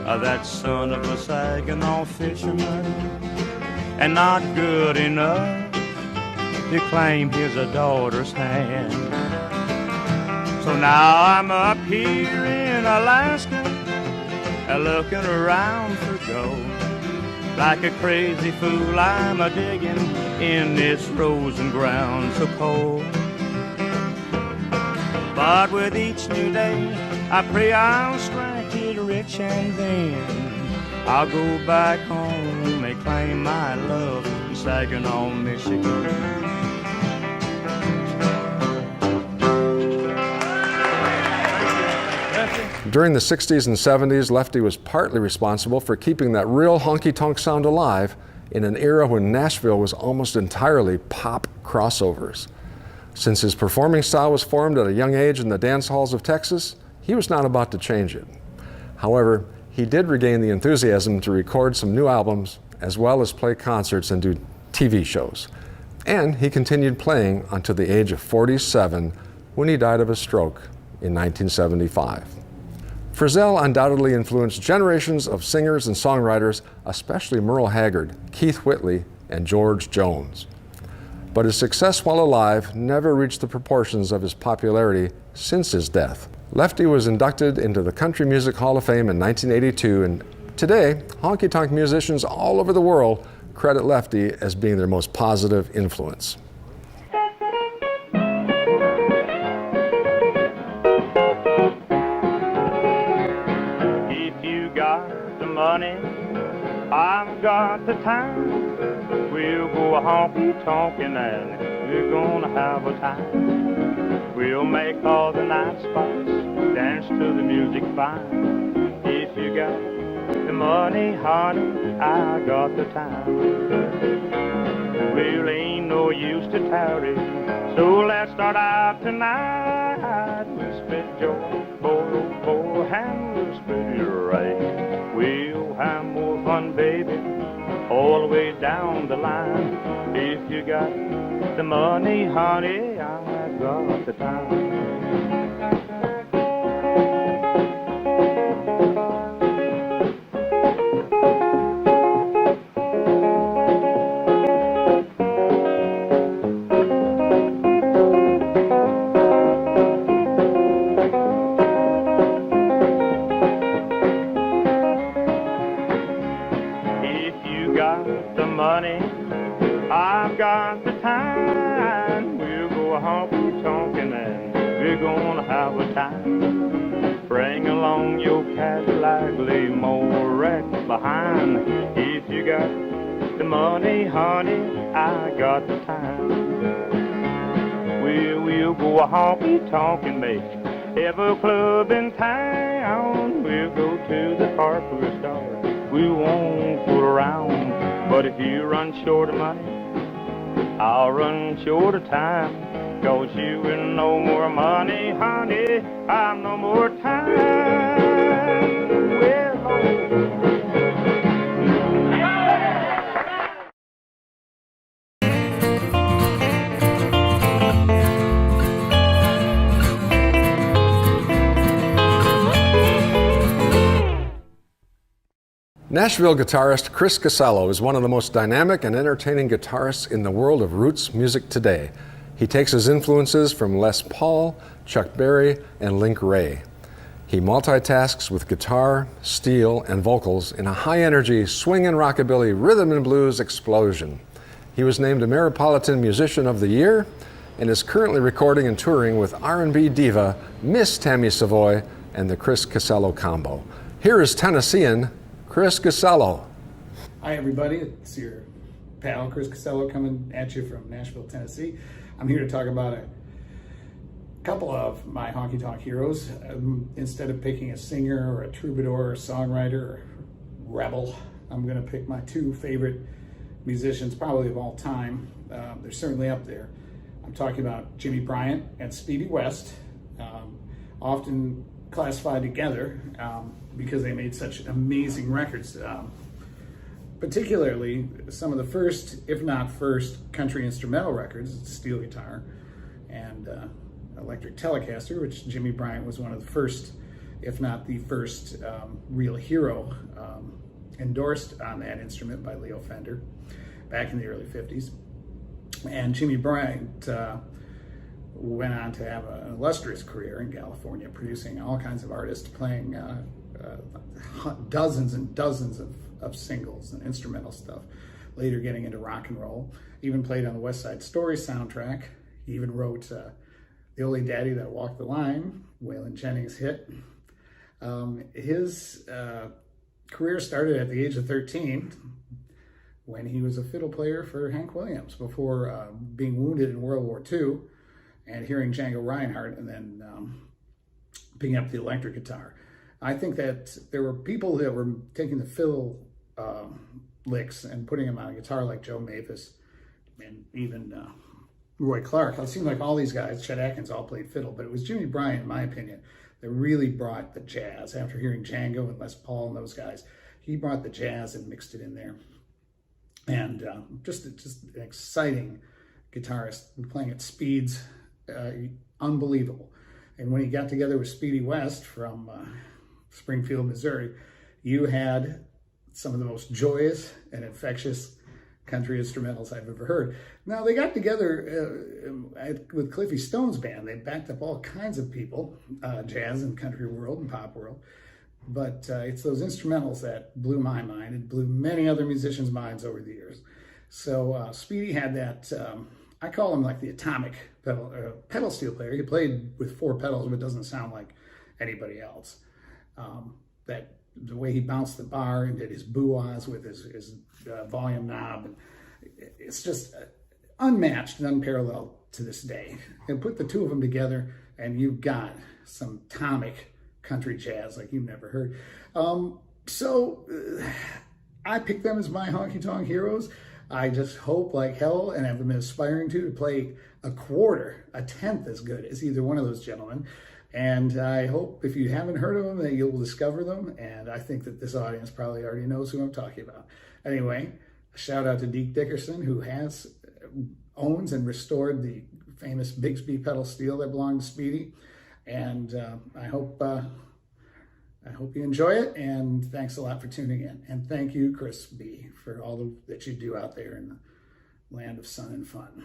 that son of a Saginaw fisherman, and not good enough to claim his daughter's hand. So now I'm up here in Alaska, looking around for gold. Like a crazy fool, I'm a-digging in this frozen ground so cold. But with each new day, I pray I'll strike it rich, and then I'll go back home and claim my love in Saginaw, Michigan. During the 60s and 70s, Lefty was partly responsible for keeping that real honky-tonk sound alive in an era when Nashville was almost entirely pop crossovers. Since his performing style was formed at a young age in the dance halls of Texas, he was not about to change it. However, he did regain the enthusiasm to record some new albums, as well as play concerts and do TV shows. And he continued playing until the age of 47, when he died of a stroke in 1975. Frizzell undoubtedly influenced generations of singers and songwriters, especially Merle Haggard, Keith Whitley, and George Jones. But his success while alive never reached the proportions of his popularity since his death. Lefty was inducted into the Country Music Hall of Fame in 1982, and today, honky-tonk musicians all over the world credit Lefty as being their most positive influence. got the time. We'll go honky-tonkin' and we're gonna have a time. We'll make all the night spots dance to the music fine. If you got the money, honey, I got the time. Well, ain't no use to tarry, so let's start out tonight. We'll split joy, boy, oh boy, and we'll split it right. We'll have more fun, baby, all the way down the line. If you got the money, honey, I got the time. I've got the time. We'll go honky-tonkin' and we're gonna have a time. Bring along your Cadillac, leave more wreck behind. If you got the money, honey, I got the time. We'll go honky-tonkin', make every club in town. We'll go to the park for a start. We won't fool around. But if you run short of money, I'll run short of time. 'Cause you with no more money, honey, I've no more time. Well, Nashville guitarist Kris Casello is one of the most dynamic and entertaining guitarists in the world of roots music today. He takes his influences from Les Paul, Chuck Berry, and Link Wray. He multitasks with guitar, steel, and vocals in a high-energy swing and rockabilly rhythm and blues explosion. He was named Ameripolitan Musician of the Year and is currently recording and touring with R&B diva Miss Tammy Savoy and the Kris Casello combo. Here is Tennessean Kris Casello. Hi everybody, it's your pal Kris Casello coming at you from Nashville, Tennessee. I'm here to talk about a couple of my honky tonk heroes. Instead of picking a singer or a troubadour or songwriter or rebel, I'm going to pick my two favorite musicians probably of all time. They're certainly up there. I'm talking about Jimmy Bryant and Speedy West, often classified together because they made such amazing records. Particularly some of the first, if not first, country instrumental records, steel guitar and electric Telecaster, which Jimmy Bryant was one of the first, if not the first, real hero endorsed on that instrument by Leo Fender back in the early 50s. And Jimmy Bryant went on to have an illustrious career in California, producing all kinds of artists, playing dozens and dozens of singles and instrumental stuff. Later getting into rock and roll. Even played on the West Side Story soundtrack. He even wrote The Only Daddy That Walked the Line, Waylon Jennings' hit. His career started at the age of 13 when he was a fiddle player for Hank Williams before being wounded in World War II and hearing Django Reinhardt and then picking up the electric guitar. I think that there were people that were taking the fiddle licks and putting them on a guitar like Joe Mathis and even Roy Clark. It seemed like all these guys, Chet Atkins, all played fiddle, but it was Jimmy Bryant, in my opinion, that really brought the jazz. After hearing Django and Les Paul and those guys, he brought the jazz and mixed it in there. And just an exciting guitarist, playing at speeds unbelievable. And when he got together with Speedy West from Springfield, Missouri, you had some of the most joyous and infectious country instrumentals I've ever heard. Now, they got together with Cliffy Stone's band. They backed up all kinds of people, jazz and country world and pop world. But it's those instrumentals that blew my mind and blew many other musicians' minds over the years. So Speedy had that, I call him like the atomic pedal steel player. He played with 4 pedals, but doesn't sound like anybody else. That the way he bounced the bar and did his boo-ahs with his volume knob. And it's just unmatched and unparalleled to this day. And put the two of them together and you've got some atomic country jazz like you've never heard. I picked them as my Honky Tonk Heroes. I just hope like hell, and I've been aspiring to play a tenth as good as either one of those gentlemen. And I hope if you haven't heard of them that you'll discover them. And I think that this audience probably already knows who I'm talking about. Anyway, a shout out to Deke Dickerson, who owns and restored the famous Bigsby pedal steel that belonged to Speedy. And I hope you enjoy it, and thanks a lot for tuning in. And thank you, Chris B., for all that you do out there in the land of sun and fun.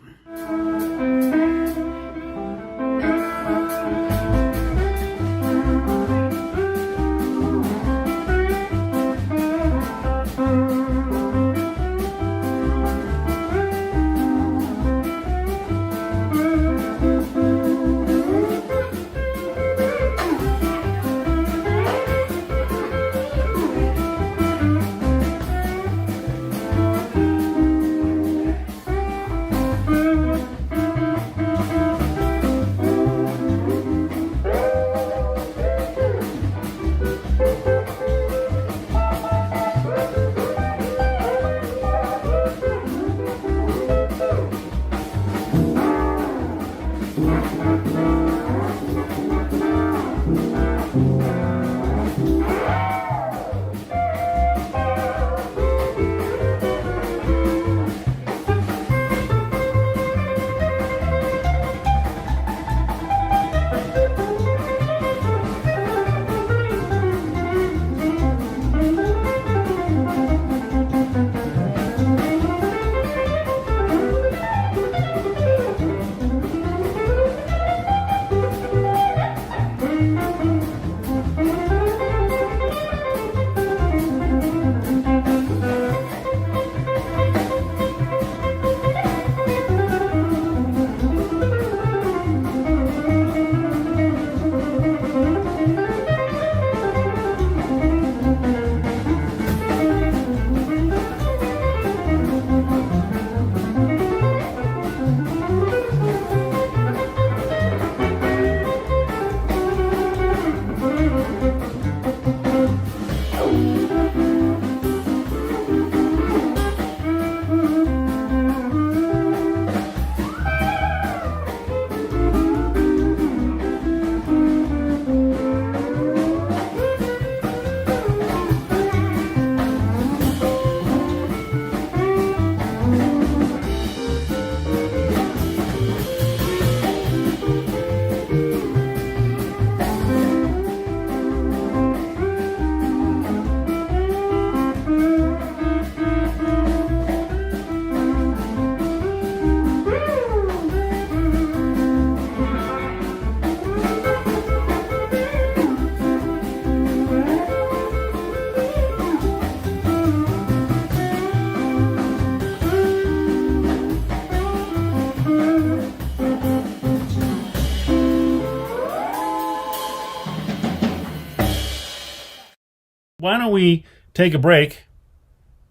Why don't we take a break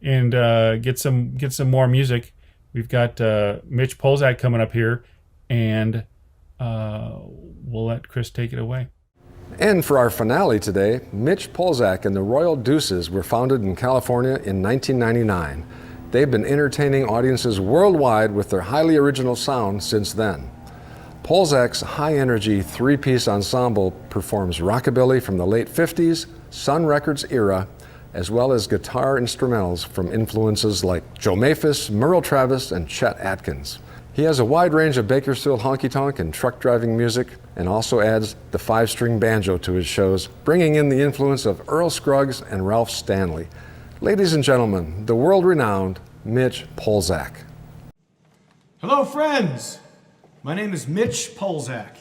and get some more music? We've got Mitch Polzak coming up here, and we'll let Kris take it away. And for our finale today, Mitch Polzak and the Royal Deuces were founded in California in 1999. They've been entertaining audiences worldwide with their highly original sound since then. Polzak's high-energy three-piece ensemble performs rockabilly from the late 50s, Sun Records era, as well as guitar instrumentals from influences like Joe Maphis, Merle Travis, and Chet Atkins. He has a wide range of Bakersfield honky-tonk and truck driving music, and also adds the 5-string banjo to his shows, bringing in the influence of Earl Scruggs and Ralph Stanley. Ladies and gentlemen, the world-renowned Mitch Polzak. Hello, friends. My name is Mitch Polzak,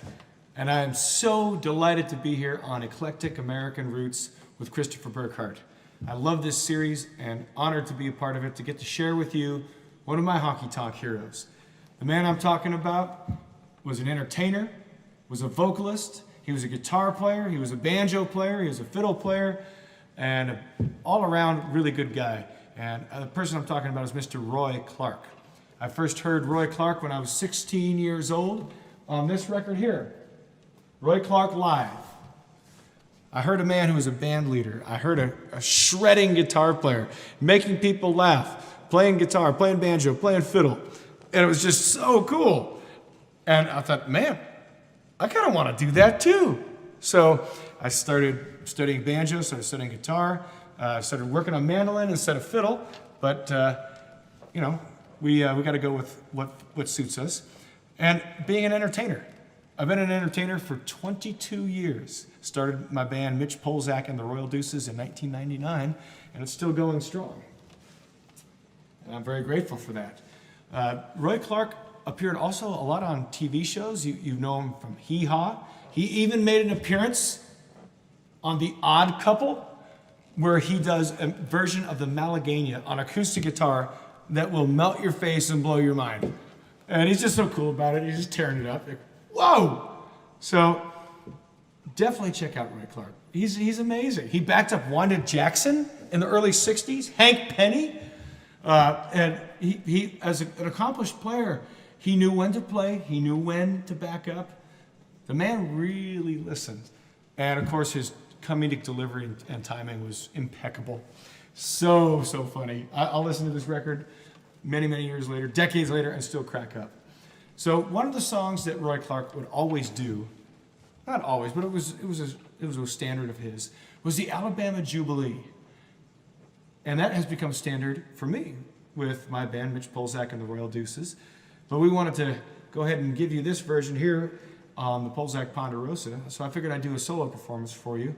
and I am so delighted to be here on Eclectic American Roots with Christopher Burkhardt. I love this series and honored to be a part of it, to get to share with you one of my honky tonk heroes. The man I'm talking about was an entertainer, was a vocalist, he was a guitar player, he was a banjo player, he was a fiddle player, and an all-around really good guy. And the person I'm talking about is Mr. Roy Clark. I first heard Roy Clark when I was 16 years old on this record here, Roy Clark Live. I heard a man who was a band leader. I heard a shredding guitar player, making people laugh, playing guitar, playing banjo, playing fiddle. And it was just so cool. And I thought, man, I kind of want to do that too. So I started studying banjo, started studying guitar, started working on mandolin instead of fiddle. But, you know, we got to go with what suits us. And being an entertainer. I've been an entertainer for 22 years. Started my band Mitch, Polzak, and the Royal Deuces in 1999, and it's still going strong. And I'm very grateful for that. Roy Clark appeared also a lot on TV shows. You know him from Hee Haw. He even made an appearance on The Odd Couple, where he does a version of the Malagueña on acoustic guitar that will melt your face and blow your mind. And he's just so cool about it. He's just tearing it up. Like, whoa! So definitely check out Roy Clark. He's amazing. He backed up Wanda Jackson in the early 60s, Hank Penny. And he, as an accomplished player, he knew when to play. He knew when to back up. The man really listened. And of course, his comedic delivery and timing was impeccable. So funny. I'll listen to this record many years later, decades later, and still crack up. So one of the songs that Roy Clark would always do, not always, but it was a standard of his, was the Alabama Jubilee. And that has become standard for me with my band, Mitch Polzak and the Royal Deuces. But we wanted to go ahead and give you this version here on the Polzak Ponderosa. So I figured I'd do a solo performance for you.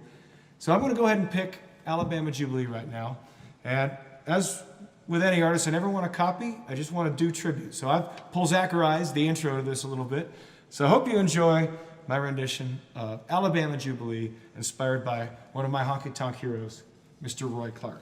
So I'm going to go ahead and pick Alabama Jubilee right now. And as with any artist I never want to copy, I just want to do tribute. So I've Polzakarized the intro to this a little bit. So I hope you enjoy my rendition of Alabama Jubilee, inspired by one of my honky tonk heroes, Mr. Roy Clark.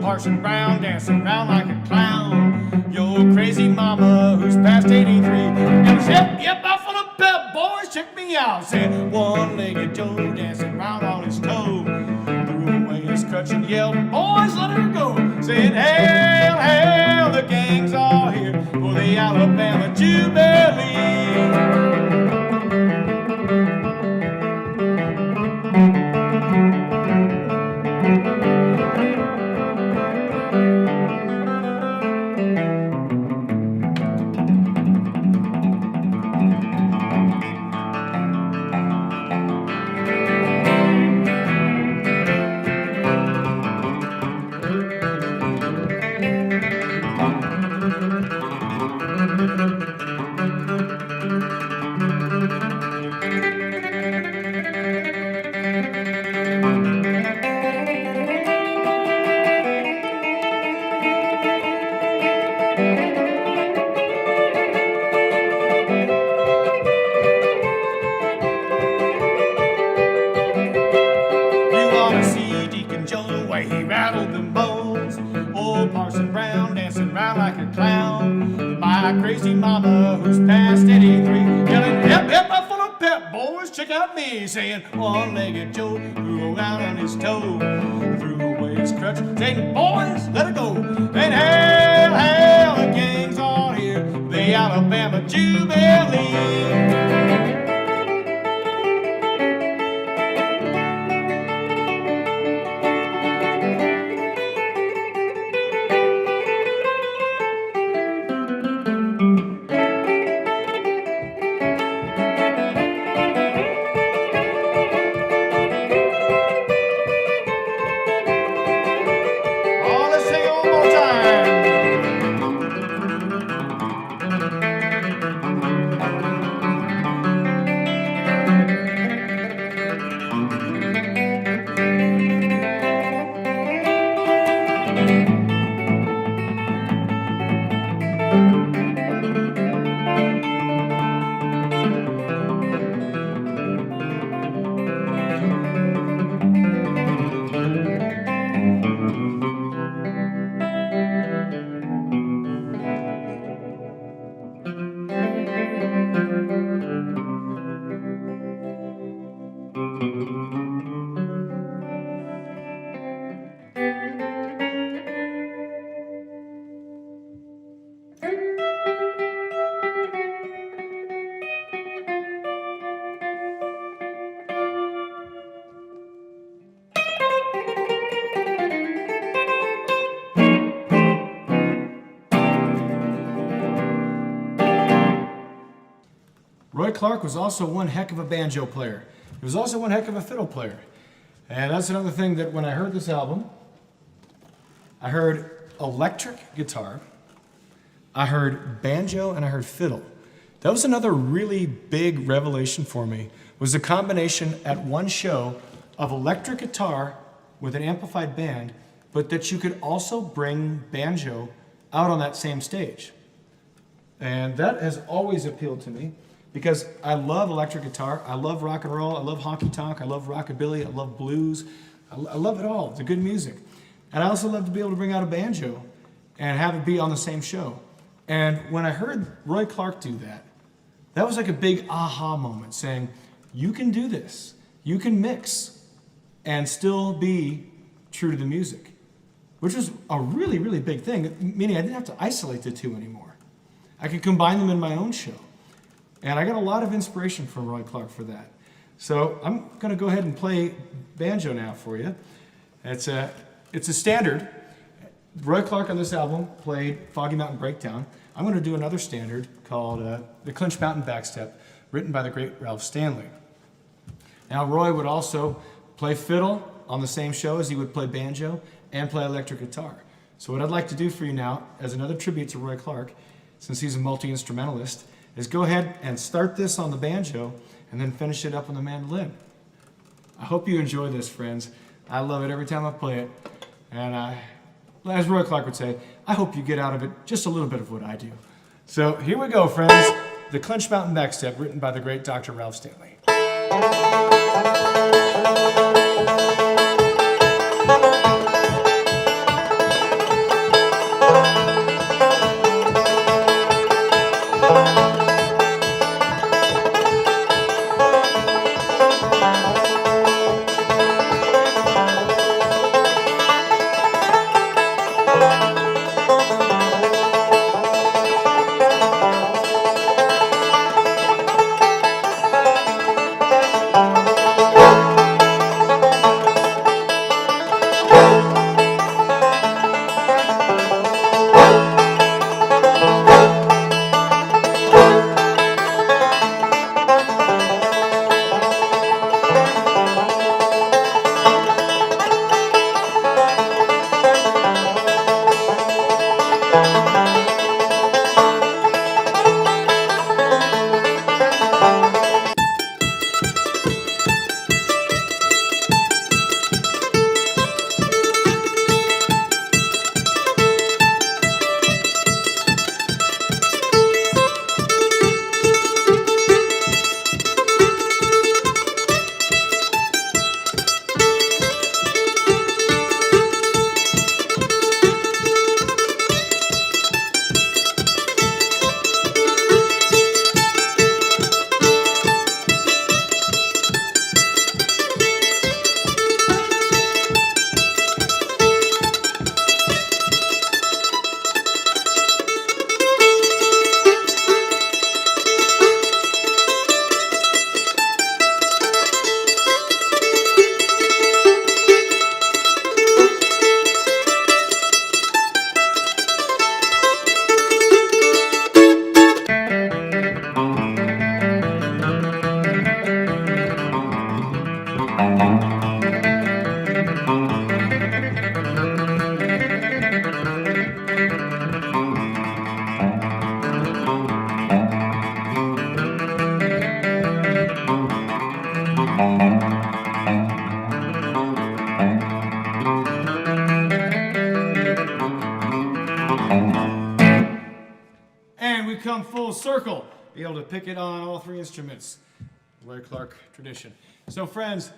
Parson Brown dancing around like a clown. Your crazy mama who's past 83 goes, yep, I'm full of pep, boys, check me out. Said one-legged Joe dancing around on his toe, threw away his crutch and yelled, boys, let her go. Said, hail, hail, the gang's all here for the Alabama Jubilee. Saying one-legged Joe threw out on his toe, threw away his crutch, saying, boys, let it go. And hail, hail, the gang's all here, the Alabama Jubilee. Roy Clark was also one heck of a banjo player. He was also one heck of a fiddle player. And that's another thing that when I heard this album, I heard electric guitar, I heard banjo, and I heard fiddle. That was another really big revelation for me, was the combination at one show of electric guitar with an amplified band, but that you could also bring banjo out on that same stage. And that has always appealed to me because I love electric guitar, I love rock and roll, I love honky tonk, I love rockabilly, I love blues, I love it all. It's a good music. And I also love to be able to bring out a banjo and have it be on the same show. And when I heard Roy Clark do that, that was like a big aha moment saying, you can do this, you can mix and still be true to the music, which was a really, really big thing, meaning I didn't have to isolate the two anymore. I could combine them in my own show. And I got a lot of inspiration from Roy Clark for that. So I'm going to go ahead and play banjo now for you. It's a standard. Roy Clark on this album played Foggy Mountain Breakdown. I'm going to do another standard called The Clinch Mountain Backstep, written by the great Ralph Stanley. Now Roy would also play fiddle on the same show as he would play banjo and play electric guitar. So what I'd like to do for you now, as another tribute to Roy Clark, since he's a multi-instrumentalist, is go ahead and start this on the banjo and then finish it up on the mandolin. I hope you enjoy this, friends. I love it every time I play it. And as Roy Clark would say, I hope you get out of it just a little bit of what I do. So here we go, friends. The Clinch Mountain Backstep, written by the great Dr. Ralph Stanley. And we come full circle, be able to pick it on all three instruments, Roy Clark tradition. So friends,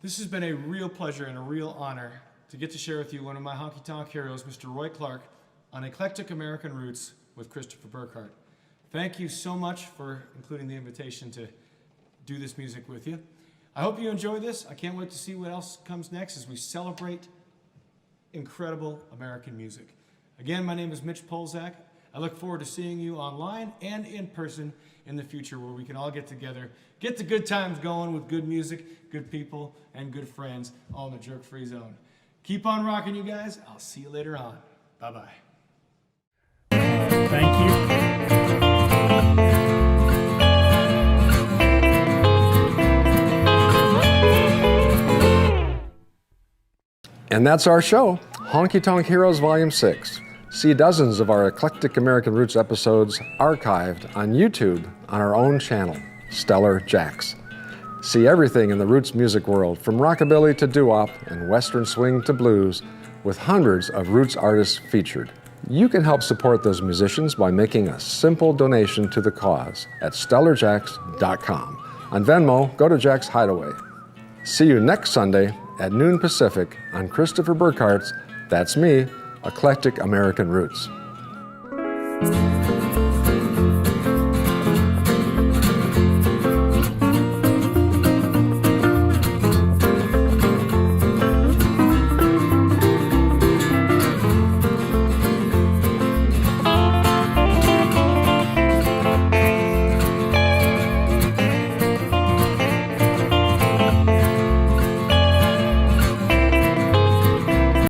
this has been a real pleasure and a real honor to get to share with you one of my honky tonk heroes, Mr. Roy Clark, on Eclectic American Roots with Christopher Burkhardt. Thank you so much for including the invitation to do this music with you. I hope you enjoy this. I can't wait to see what else comes next as we celebrate incredible American music. Again, my name is Mitch Polzak. I look forward to seeing you online and in person in the future where we can all get together, get the good times going with good music, good people, and good friends, all in the jerk-free zone. Keep on rocking, you guys. I'll see you later on. Bye-bye. Thank you. And that's our show, Honky Tonk Heroes Volume 6. See dozens of our Eclectic American Roots episodes archived on YouTube on our own channel, StellarJAX. See everything in the roots music world, from rockabilly to doo-wop and western swing to blues, with hundreds of roots artists featured. You can help support those musicians by making a simple donation to the cause at StellarJAX.com. On Venmo, go to Jack's Hideaway. See you next Sunday at noon Pacific on Christopher Burkhardt's, that's me, Eclectic American Roots.